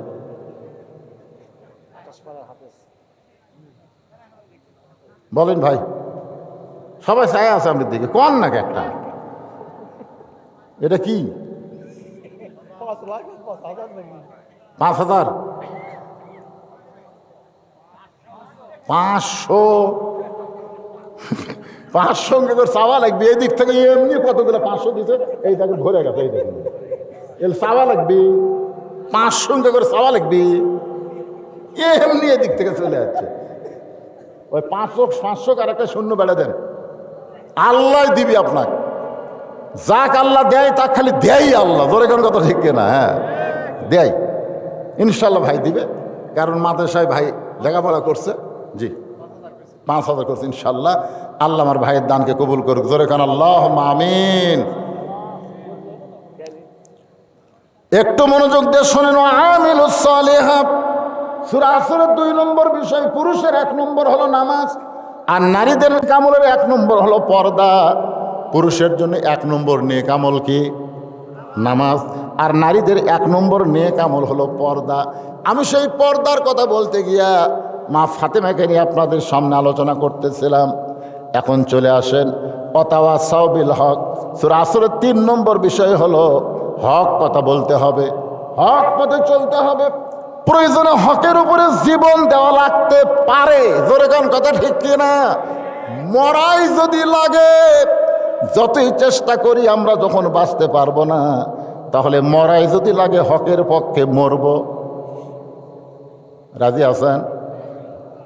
বলেন ভাই, সবাই চায় আছে আপনার দিকে, কন নাকি একটা। এটা কি 5,000 500 500 করে চাওয়া লাগবে। এই দিক থেকে এমনি কতগুলো 500 দিতে, এই দেখেন ভরে গেছে, এই দেখেন এর চাওয়া লাগবে 500 করে চাওয়া লাগবে, এমনি এদিক থেকে চলে যাচ্ছে। ওই 500 আর একটা শূন্য বেড়ে দেন, আল্লাহ দিবি আপনাকে। যাক আল্লাহ দেয় তা খালি দেয় আল্লাহ, ধরে কোন কথা ঠিক না? হ্যাঁ দেয় ইনশাল্লাহ ভাই দিবে, কারণ মাদ্রাসায় ভাই লেখাপড়া করছে। জি 5,000 করছে ইনশাল্লাহ। আল্লাহ আমার ভাইয়ের দানকে কবুল করুক, জোরে কান আল্লাহ আমিন। একটু মনোযোগ দিয়ে শোনেন, আমিলুস সালিহাত সূরা আসরের 2 নম্বর বিষয়। পুরুষের 1 নম্বর হলো নামাজ, আর নারীদের কামলের 1 নম্বর হলো পর্দা। পুরুষের জন্য 1 নম্বর নেক আমল কি? নামাজ। আর নারীদের 1 নম্বর নেক আমল হলো পর্দা। আমি সেই পর্দার কথা বলতে গিয়া মা ফাতেমাকে নিয়ে আপনাদের সামনে আলোচনা করতেছিলাম। এখন চলে আসেন ওয়াতাওয়াসাউ বিল হক। সূরা আসরের 3 নম্বর বিষয় হলো হক কথা বলতে হবে, হক পথে চলতে হবে। প্রয়োজনে হকের উপরে জীবন দেওয়া লাগতে পারে, জোরে গান কথা ঠিক কিনা? মরাই যদি লাগে, যতই চেষ্টা করি আমরা যখন বাঁচতে পারবো না, তাহলে মরাই যদি লাগে হকের পক্ষে মরব। রাজি আছেন?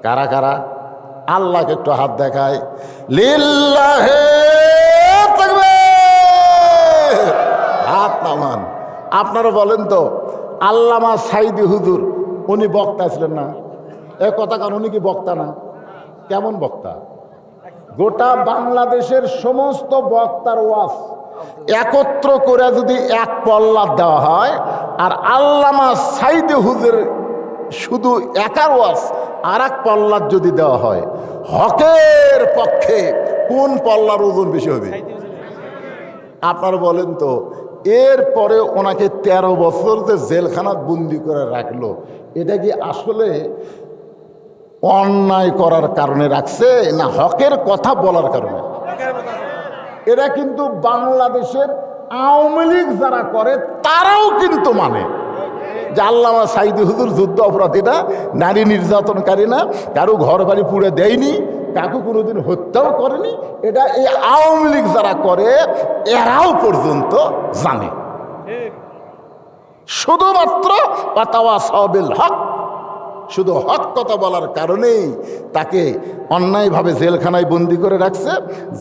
কারা কারা? আল্লাহকে একটু হাত দেখায়, লিল্লাহে তাকবীর, হাত নামান। আপনারা বলেন তো, আল্লামা সাইদি হুজুর উনি বক্তা ছিলেন না? এ কথা কারণ উনি কি বক্তা না? কেমন বক্তা? গোটা বাংলাদেশের সমস্ত বক্তার ওয়াজ একত্র করে যদি এক পল্লা দেওয়া হয়, আর আল্লামা সাইদি হুজুর শুধু একার ওয়াজ আর এক পল্লার যদি দেওয়া হয়, হকের পক্ষে কোন পল্লার ওজন বেশি হবে? আপনারা বলেন তো। এরপরে ওনাকে 13 বছর যে জেলখানা বন্দি করে রাখলো, এটা কি আসলে অন্যায় করার কারণে রাখছে না হকের কথা বলার কারণে? এরা কিন্তু বাংলাদেশের আওয়ামী লীগ যারা করে তারাও কিন্তু মানে যে আল্লামা সাইদি হুজুর যুদ্ধ অপরাধী না, নারী নির্যাতনকারী না, কারো ঘর বাড়ি পুড়ে দেয়নি, কাকু কোনোদিন হত্যাও করেনি। এটা এই আওয়ামী লীগ যারা করে এরাও পর্যন্ত জানে। শুধুমাত্র ওয়াতাওয়াসাউ বিল হক, শুধু হক কথা বলার কারণেই তাকে অন্যায়ভাবে জেলখানায় বন্দি করে রাখছে।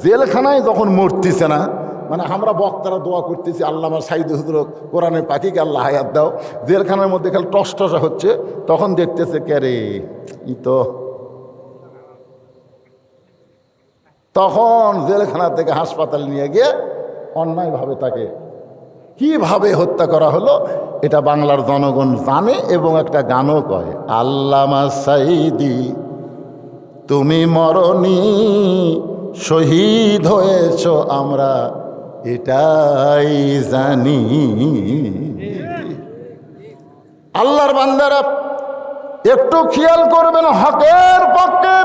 জেলখানায় যখন মরতেছে না, মানে আমরা বক্তারা দোয়া করতেছি আল্লামা সাইদি হুজুর কোরআনের পাখিকে আল্লাহ হায়াত দাও, জেলখানার মধ্যে খালি টসটসা হচ্ছে, তখন দেখতেছে কে রে ই তো, তখন জেলখানা থেকে হাসপাতালে নিয়ে গিয়ে অন্যায়ভাবে তাকে কিভাবে হত্যা করা হলো এটা বাংলার জনগণ জানে, এবং একটা গানও কয়, আল্লামা সাইদি তুমি মরনি, শহীদ হয়েছ আমরা এটাই জানি। আল্লাহর বান্দারা একটু খেয়াল করবেন, হকের পক্ষে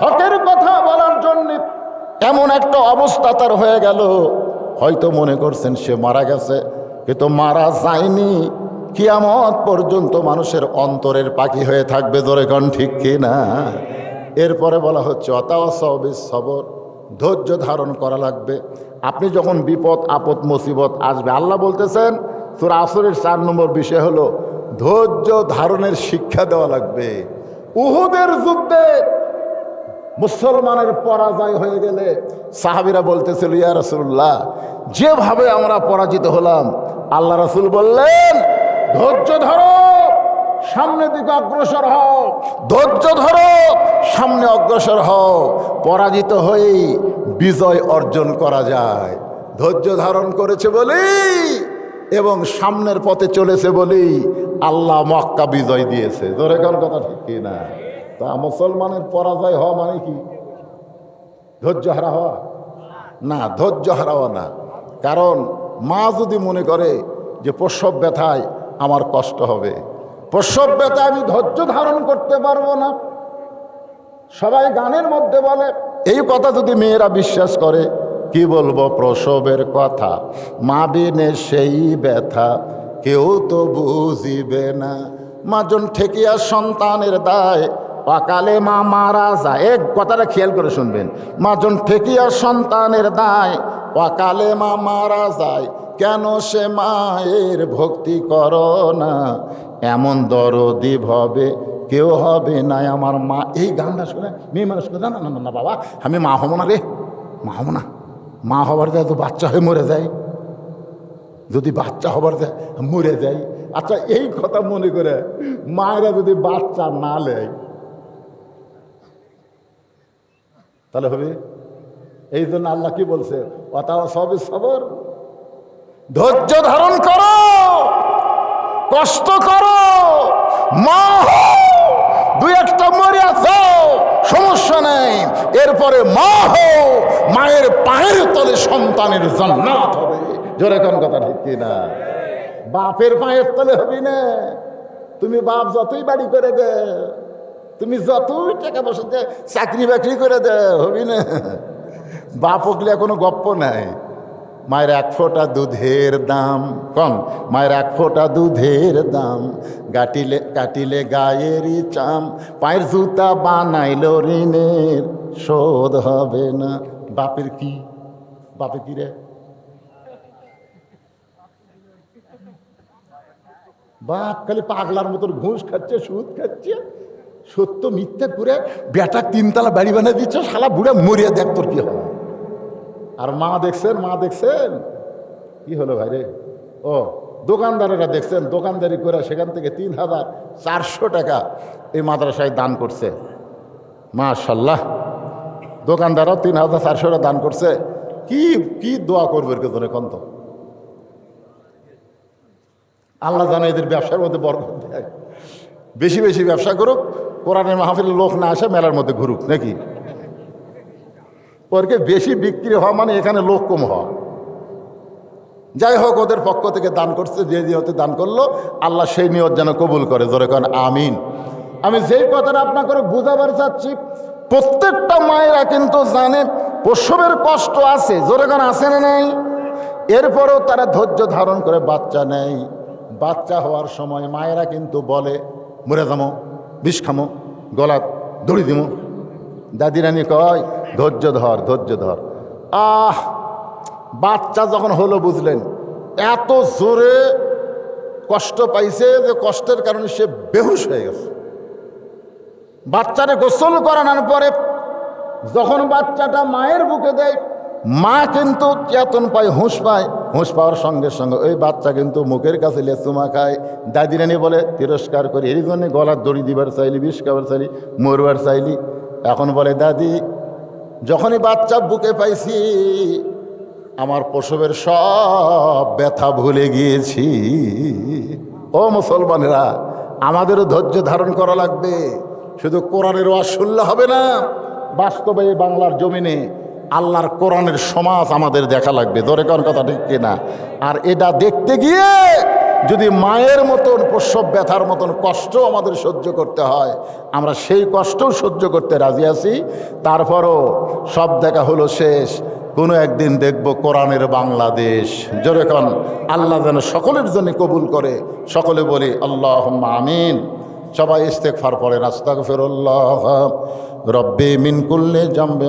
হকের কথা বলার জন্য এমন একটা অবস্থা তার হয়ে গেল, হয়তো মনে করছেন সে মারা গেছে, কিন্তু মারা যায়নি। কিয়ামত পর্যন্ত মানুষের অন্তরের পাখি হয়ে থাকবে, জোরে কোন ঠিক কিনা? এরপরে বলা হচ্ছে ওয়াতাওয়াসাউ বিস সবর, ধৈর্য ধারণ করা লাগবে। আপনি যখন বিপদ আপদ মুসিবত আসবে, আল্লাহ বলতেছেন সূরা আসরের 4 নম্বর বিষয় হলো ধৈর্য ধারণের শিক্ষা দেওয়া লাগবে। উহুদের যুদ্ধে মুসলমানের পরাজয় হয়ে গেলে সাহাবীরা বলতেছিল, ইয়া রাসূলুল্লাহ যেভাবে আমরা পরাজিত হলাম, আল্লাহ রাসূল বললেন ধৈর্য ধরো, সামনের দিকে অগ্রসর হও, ধৈর্য ধরো, সামনে অগ্রসর হও। পরাজিত হয়েই বিজয় অর্জন করা যায়। ধৈর্য ধারণ করেছে বলেই এবং সামনের পথে চলেছে বলেই আল্লাহ মক্কা বিজয় দিয়েছে। ধরে কোন কথা ঠিক কি না? তা মুসলমানের পরাজয় হওয়া মানে কি? ধৈর্য হারা হওয়া না, ধৈর্য হারাও না। কারণ মা যদি মনে করে যে প্রসব ব্যথায় আমার কষ্ট হবে, প্রসব ব্যথায় আমি ধৈর্য ধারণ করতে পারবো না, সবাই গানের মধ্যে বলে, এই কথা যদি মেয়েরা বিশ্বাস করে, কি বলবো প্রসবের কথা, মা বিনে সেই ব্যথা কেউ তো বুঝিবে না। মাজন ঠেকিয়া সন্তানের দায়, অকালে মা মারা যায়। এক কথাটা খেয়াল করে শুনবেন, মাজন ঠেকিয়া সন্তানের দায়, অকালে মা মারা যায়, কেন সে মায়ের ভক্তি করো না, এমন দরদি ভবে কেউ হবে না আমার মা। এই গানটা শুনে মেয়ে মানুষ না না না না বাবা, আমি মা হবো না রে, মা হবো না। মা হবার যায় তো বাচ্চা হয়ে মরে যায়, যদি বাচ্চা হবার যায় মরে যায়। আচ্ছা এই কথা মনে করে মায়েরা যদি বাচ্চা না নেয় তাহলে হবে? এই জন্য আল্লাহ কি বলছে, অতাও সবে সবর, ধৈর্য ধারণ করো, কষ্ট করো, মা দুই একটা মরে আছো সমস্যা নেই, এরপরে মা হো, মায়ের পায়ের তলে সন্তানের জান্নাত হবে। জোরে কোন কথা ঠিক কি না? বাপের পায়ের তলে হবি না। তুমি বাপ যতই বাড়ি করে দে, তুমি যতই টাকা পয়সা চাকরি বাকরি করে দে, হবি না। বাপ হকলে কোনো গপ্প নাই। মায়ের এক ফোঁটা দুধের দাম কম, মায়ের এক ফোঁটা দুধের দাম, কাটিলে কাটিলে গায়েরই চাম, পায়ের জুতা বানাইল ঋণের শোধ হবে না। বাপের কি? বাপে কি রে? বাপ খালি পাগলার মতন ঘুষ খাচ্ছে, সুদ খাচ্ছে, সত্য মিথ্যা করে বেটা তিনতলা বাড়ি বানিয়ে দিচ্ছে, শালা বুড়া মরিয়া দেখ তোর কি হয়। আর মা দেখছেন, মা দেখছেন কি হলো ভাই রে? ও দোকানদারেরা দেখছেন, দোকানদারি করে সেখান থেকে ৩,৪০০ টাকা এই মাদ্রাসায় দান করছে। মাশাল্লাহ, দোকানদারও ৩,৪০০ টাকা দান করছে। কি কি দোয়া করবে এর জন্য কন্ত? আল্লাহ জানে এদের ব্যবসার মধ্যে বরকত দেয়, বেশি বেশি ব্যবসা করুক, কোরআনের মাহফিলের লোক না আসে, মেলার মধ্যে ঘুরুক নাকি। ওরকে বেশি বিক্রি হওয়া মানে এখানে লোক কম হওয়া। যাই হোক, ওদের পক্ষ থেকে দান করছে, যে নিয়তে দান করলো আল্লাহ সেই নিয়ত যেন কবুল করে। জোরে কারণ আমিন। আমি যেই কথাটা আপনাকে বুঝাবার চাচ্ছি, প্রত্যেকটা মায়েরা কিন্তু জানে প্রসবের কষ্ট আছে। জোরে কারণ আছে না নেই? এরপরও তারা ধৈর্য ধারণ করে বাচ্চা নেয়। বাচ্চা হওয়ার সময় মায়েরা কিন্তু বলে, মরে যাবো, বিষ খামো, গলা দড়ি দিব। দাদি রানী কয় ধৈর্য ধর, ধৈর্য ধর। বাচ্চা যখন হলো বুঝলেন, এত জোরে কষ্ট পাইছে যে কষ্টের কারণে সে বেহুশ হয়ে গেছে। বাচ্চারে গোসল করানোর পরে যখন বাচ্চাটা মায়ের বুকে দেয়, মা কিন্তু চেতন পায়, হুঁশ পায়। হুঁশ পাওয়ার সঙ্গে সঙ্গে ওই বাচ্চা কিন্তু মুখের কাছে লেচুমা খায়। দাদি রানী বলে তিরস্কার করি, এই জন্য গলার দড়ি দিবার চাইলি, বিষ খাবার চাইলি, মরবার চাইলি। এখন বলে দাদি, যখনই বাচ্চা বুকে পাইছি আমার প্রসবের সব ব্যথা ভুলে গিয়েছি। ও মুসলমানেরা, আমাদেরও ধৈর্য ধারণ করা লাগবে। শুধু কোরআনের ওয়াজ শুনলে হবে না, বাস্তবে বাংলার জমিনে আল্লাহর কোরআনের সমাজ আমাদের দেখা লাগবে। ধরে কোন কথা ঠিক কিনা? আর এটা দেখতে গিয়ে যদি মায়ের মতন প্রসব ব্যথার মতন কষ্ট আমাদের সহ্য করতে হয়, আমরা সেই কষ্টও সহ্য করতে রাজি আছি। তারপরও সব দেখা হলো শেষ, কোনো একদিন দেখব কোরআনের বাংলাদেশ। জোরে কোন আল্লাহ যেন সকলের জন্য কবুল করে। সকলে বলি আল্লাহুম্মা আমিন। সবাই ইস্তেগফার পড়েন, আস্তাগফিরুল্লাহ রব্বি মিন কুল্লি জামবি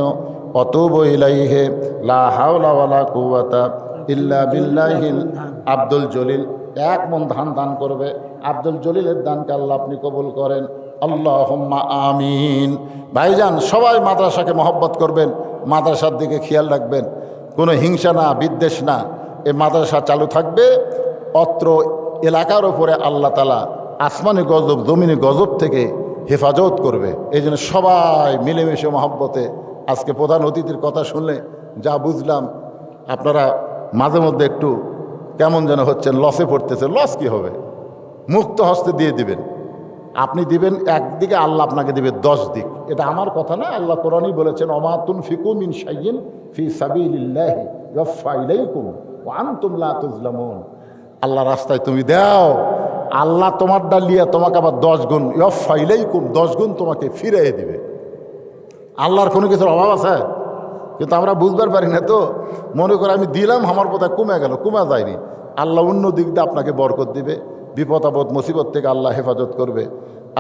আতুবু ইলাইহি লা হাওলা ওয়ালা কুওয়াতা ইল্লা বিল্লাহিল। আব্দুল জলিল এক মন ধান দান করবে। আব্দুল জলিলের দানকে আল্লাহ আপনি কবুল করেন, আল্লাহুম্মা আমিন। ভাইজান, সবাই মাদ্রাসাকে মহব্বত করবেন, মাদ্রাসার দিকে খেয়াল রাখবেন, কোনো হিংসা না, বিদ্বেষ না। এই মাদ্রাসা চালু থাকবে, অত্র এলাকার ওপরে আল্লাহ তাআলা আসমানি গজব জমিনি গজব থেকে হেফাজত করবে। এই জন্য সবাই মিলেমিশে মহব্বতে আজকে প্রধান অতিথির কথা শুনলে যা বুঝলাম, আপনারা মাঝে মধ্যে একটু কেমন যেন হচ্ছেন, লসে পড়তেছে। লস কি হবে? মুক্ত হস্তে দিয়ে দিবেন। আপনি দিবেন একদিকে, আল্লাহ আপনাকে দিবে 10 দিক। এটা আমার কথা না, আল্লাহ কোরআনই বলেছেন, অমাতুন ফিকু মিন শাইইন ফি সাবিলিল্লাহি ইউফা ইলাইকুম ওয়া আনতুম লা তুজলামুন। আল্লাহ রাস্তায় তুমি দাও, আল্লাহ তোমার ডালিয়া তোমাকে আবার 10 গুণ ইউফা ইলাইকুম 10 গুণ তোমাকে ফিরিয়ে দিবে। আল্লাহর কোনো কিছুর অভাব আছে? কিন্তু আমরা বুঝবার পারি না তো, মনে করে আমি দিলাম, আমার কথা কমে গেল, কমে যায়নি। আল্লাহ অন্য দিক দিয়ে আপনাকে বরকত দিবে, বিপদ আপদ মুসিবত থেকে আল্লাহ হেফাজত করবে।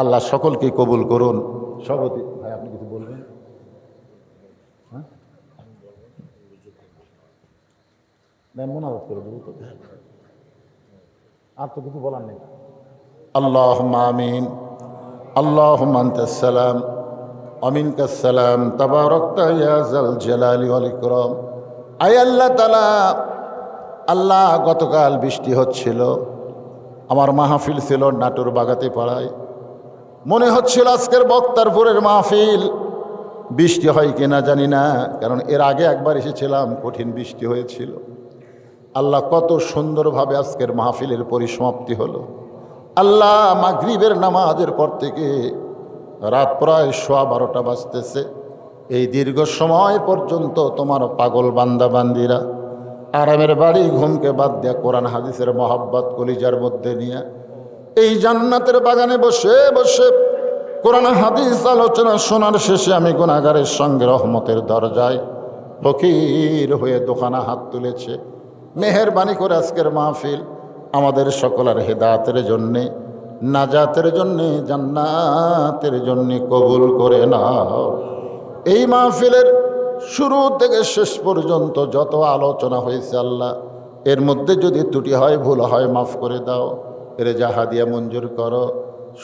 আল্লাহ সকলকে কবুল করুন। সভাপতি ভাই, আপনি কিছু বলবেন? হ্যাঁ, মোনাজাত করে দেবো তো, আর তো কিছু বলার নেই। আল্লাহুম্মা আমিন। আল্লাহুম্মা আনতাস সালাম আমিনকাস সালাম তাবারাকতা ইয়া যাল জালালি ওয়াল ইকরাম। আয় আল্লাহ তাআলা, আল্লাহ গতকাল বৃষ্টি হচ্ছিল, আমার মাহফিল ছিল নাটোর বাগাতে পাড়ায়। মনে হচ্ছিল আজকের বক্তারপুরের মাহফিল। বৃষ্টি হয় কিনা জানি না, কারণ এর আগে একবার এসেছিলাম, কঠিন বৃষ্টি হয়েছিল। আল্লাহ কত সুন্দরভাবে আজকের মাহফিলের পরিসমাপ্তি হলো। আল্লাহ মাগরিবের নামাজের পর থেকে রাত প্রায় 12:15 বাজতেছে। এই দীর্ঘ সময় পর্যন্ত তোমার পাগল বান্দা বান্দিরা আরামের বাড়ি ঘুমকে বাদ দেয়া কোরআন হাদিসের মহাব্বত কলিজার মধ্যে নিয়ে এই জান্নাতের বাগানে বসে বসে কোরআন হাদিস আলোচনা শোনার শেষে আমি গুনাহগারের সঙ্গে রহমতের দরজায় ফকির হয়ে দোকানা হাত তুলেছে। মেহেরবানি করে আজকের মাহফিল আমাদের সকলের হেদায়েতের জন্যে, নাজাতের জন্যে, জান্নাতের জন্যে কবুল করে নাও। এই মাহফিলের শুরু থেকে শেষ পর্যন্ত যত আলোচনা হয়েছে আল্লাহ, এর মধ্যে যদি ত্রুটি হয়, ভুল হয়, মাফ করে দাও। এর জাহাদিয়া মঞ্জুর করো।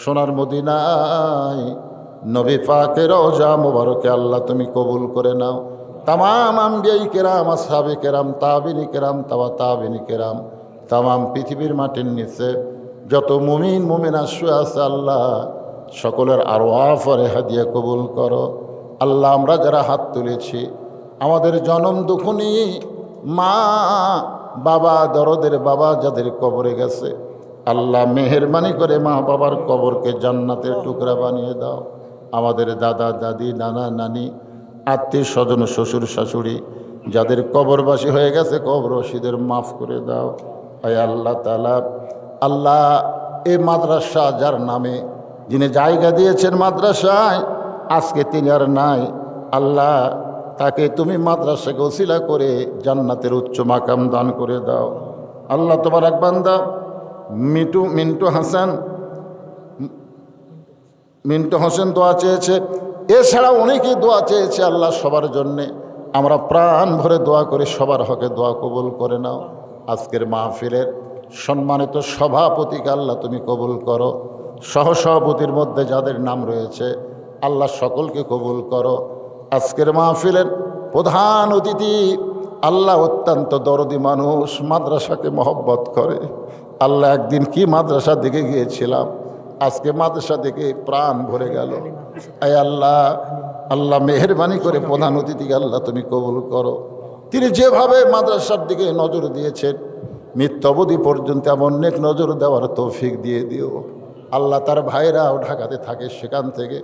সোনার মদিনায় নবী পাকের রওজা মুবারকে আল্লাহ তুমি কবুল করে নাও। তামাম আম্বিয়াই কেরাম, আসহাবে কেরাম, তাবিনী কেরাম, তাবিনী কেরাম, তামাম পৃথিবীর মাটির নিচে যত মুমিন মুমিনা শুয়ে আছে আল্লাহ, সকলের আরওয়াহ হাদিয়া কবুল করো। আল্লাহ আমরা যারা হাত তুলেছি, আমাদের জনম দুঃখনী মা বাবা, দরদের বাবা যাদের কবরে গেছে, আল্লাহ মেহেরবানি করে মা বাবার কবরকে জান্নাতের টুকরা বানিয়ে দাও। আমাদের দাদা দাদি, নানা নানি, আত্মীয় স্বজন, শ্বশুর শাশুড়ি যাদের কবরবাসী হয়ে গেছে, কবরবাসীদের মাফ করে দাও। আয় আল্লাহ তাআলা, আল্লাহ এই মাদ্রাসা যার নামে যিনি জায়গা দিয়েছেন মাদ্রাসায়, আজকে তিনি আর নাই। আল্লাহ তাকে তুমি মাদ্রাসাকে ওসিলা করে জান্নাতের উচ্চ মাকাম দান করে দাও। আল্লাহ তোমার এক বান্দা মিন্টু হোসেন দোয়া চেয়েছে, এছাড়া অনেকেই দোয়া চেয়েছে। আল্লাহ সবার জন্যে আমরা প্রাণ ভরে দোয়া করি, সবার হকে দোয়া কবুল করে নাও। আজকের মাহফিলের সম্মানিত সভাপতিকে আল্লাহ তুমি কবুল করো। সহসভাপতির মধ্যে যাদের নাম রয়েছে আল্লাহ সকলকে কবুল করো। আজকের মাহফিলের প্রধান অতিথি আল্লাহ অত্যন্ত দরদি মানুষ, মাদ্রাসাকে মহব্বত করে। আল্লাহ একদিন কি মাদ্রাসা দিকে গিয়েছিলাম, আজকে মাদ্রাসা দিকে প্রাণ ভরে গেল। আয় আল্লাহ, আল্লাহ মেহেরবানি করে প্রধান অতিথিকে আল্লাহ তুমি কবুল করো। তিনি যেভাবে মাদ্রাসার দিকে নজর দিয়েছেন, মৃত্যু অবধি পর্যন্ত এমন নেক নজর দেওয়ার তৌফিক দিয়ে দিও। আল্লাহ তার ভাইরাও ঢাকাতে থাকে, সেখান থেকে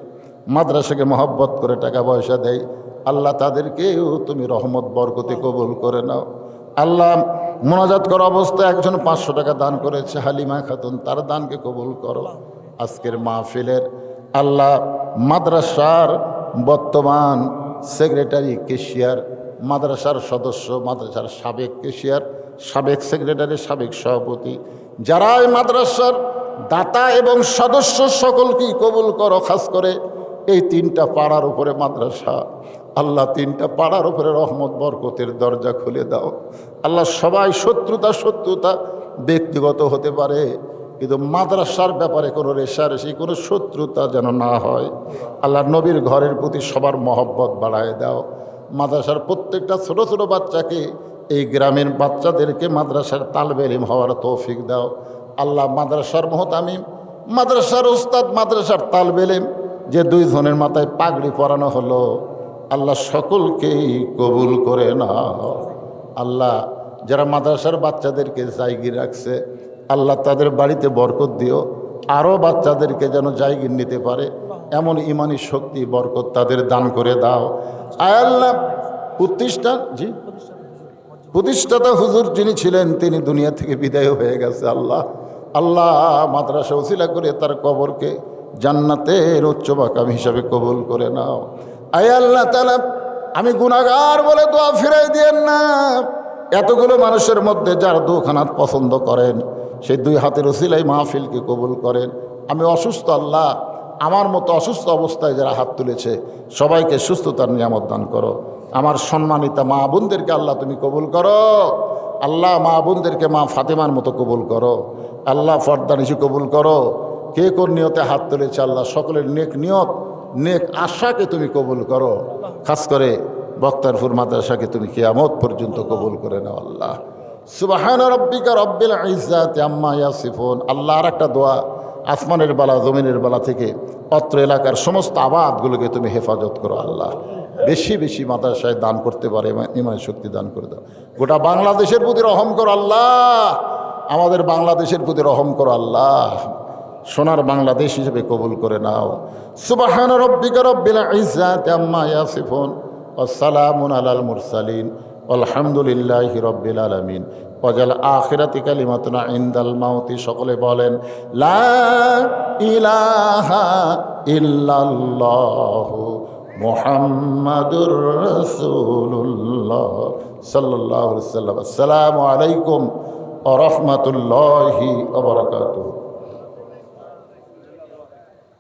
মাদ্রাসাকে মহব্বত করে টাকা পয়সা দেয়। আল্লাহ তাদেরকেও তুমি রহমত বরকতে কবুল করে নাও। আল্লাহ মোনাজাত করা অবস্থায় একজন 500 টাকা দান করেছে, হালিমা খাতুন, তার দানকে কবুল করো। আজকের মাহফিলের আল্লাহ মাদ্রাসার বর্তমান সেক্রেটারি, কেশিয়ার, মাদ্রাসার সদস্য, মাদ্রাসার সাবেক কেশিয়ার, সাবেক সেক্রেটারি, সাবেক সভাপতি, যারা এই মাদ্রাসার দাতা এবং সদস্য, সকলকেই কবুল করো। খাস করে এই 3টা পাড়ার উপরে মাদ্রাসা, আল্লাহ 3টা পাড়ার উপরে রহমত বরকতের দরজা খুলে দাও। আল্লাহ সবাই শত্রুতা ব্যক্তিগত হতে পারে, কিন্তু মাদ্রাসার ব্যাপারে কোনো রেষারেষি, কোনো শত্রুতা যেন না হয়। আল্লাহ নবীর ঘরের প্রতি সবার মহব্বত বাড়ায় দাও। মাদ্রাসার প্রত্যেকটা ছোট ছোট বাচ্চাকে, এই গ্রামের বাচ্চাদেরকে মাদ্রাসার তালবে ইলম হওয়ার তৌফিক দাও। আল্লাহ মাদ্রাসার মুহতামিম মাদ্রাসার উস্তাদ, মাদ্রাসার তালবে ইলম, যে দুইজনের মাথায় পাগড়ি পরানো হলো, আল্লাহ সকলকেই কবুল করে নাও। আল্লাহ যারা মাদ্রাসার বাচ্চাদেরকে জায়গি রাখছে, আল্লাহ তাদের বাড়িতে বরকত দিও, আরও বাচ্চাদেরকে যেন জায়গি নিতে পারে এমন ইমানি শক্তি বরকত তাদের দান করে দাও। আয় আল্লাহ প্রতিষ্ঠাতা হুজুর যিনি ছিলেন তিনি দুনিয়া থেকে বিদায় হয়ে গেছে। আল্লাহ আল্লাহ মাদ্রাসা ওসিলা করে তার কবরকে জান্নাতের উচ্চ মাকাম হিসাবে কবুল করে নাও। আয় আল্লাহ তাআলা আমি গুনাহগার বলে দোয়া ফিরাই দিয়েন না। এতগুলো মানুষের মধ্যে যার দুখানাত পছন্দ করেন সেই দুই হাতের ওসিলাই মাহফিলকে কবুল করেন। আমি অসুস্থ, আল্লাহ আমার মতো অসুস্থ অবস্থায় যারা হাত তুলেছে সবাইকে সুস্থতার নিয়ামত দান করো। আমার সম্মানিতা মা বোনদেরকে আল্লাহ তুমি কবুল করো। আল্লাহ মা বোনদেরকে মা ফাতেমার মতো কবুল করো। আল্লাহ ফরদানিশি কবুল করো। কে কোন নিয়তে হাত তুলেছে আল্লাহ সকলের নেক নিয়ত, নেক আশাকে তুমি কবুল করো। খাস করে বক্তারপুর মাদ্রাসাকে তুমি কিয়ামত পর্যন্ত কবুল করে নাও। আল্লাহ সুবহান রাব্বিকা রব্বিল ইজ্জাতি আম্মা ইয়াসিফুন। আল্লাহ আর একটা দোয়া, আসমানের বালা জমিনের বালা থেকে অত্র এলাকার সমস্ত আবাদগুলোকে তুমি হেফাজত করো। আল্লাহ বেশি বেশি মাদ্রাসায় দান করতে পারে ইমানের শক্তি দান করে দাও। গোটা বাংলাদেশের প্রতি রহম করো আল্লাহ, আমাদের বাংলাদেশের প্রতি রহম করো আল্লাহ, সোনার বাংলাদেশ হিসেবে কবুল করে নাও। সুবহান রাব্বিকা রব্বিল ইজ্জাতি আম্মা ইয়াসিফুন ওয়া সালামুন আলাল মুরসালিন আলহামদুলিল্লাহি রব্বিল আলামিন। ওয়াজাল আখিরাতি কালিমাতুনা ইনদাল মাউতি। সকলে বলেন লা ইলাহা ইল্লাল্লাহু মুহাম্মাদুর রাসূলুল্লাহ সাল্লাল্লাহু আলাইহি ওয়াসাল্লাম। আসসালামু আলাইকুম ওয়া রাহমাতুল্লাহি ওয়া বারাকাতুহু।